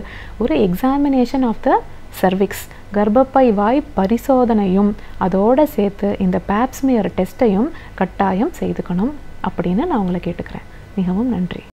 ஒரு எக்ஸாமினேஷன் ஆஃப் த சர்விக்ஸ், கர்ப்பப்பை வாய் பரிசோதனையும் அதோடு சேர்த்து இந்த பேப்ஸ்மியர் டெஸ்ட்டையும் கட்டாயம் செய்துக்கணும் அப்படின்னு நான் உங்களை கேட்டுக்கிறேன். மிகவும் நன்றி.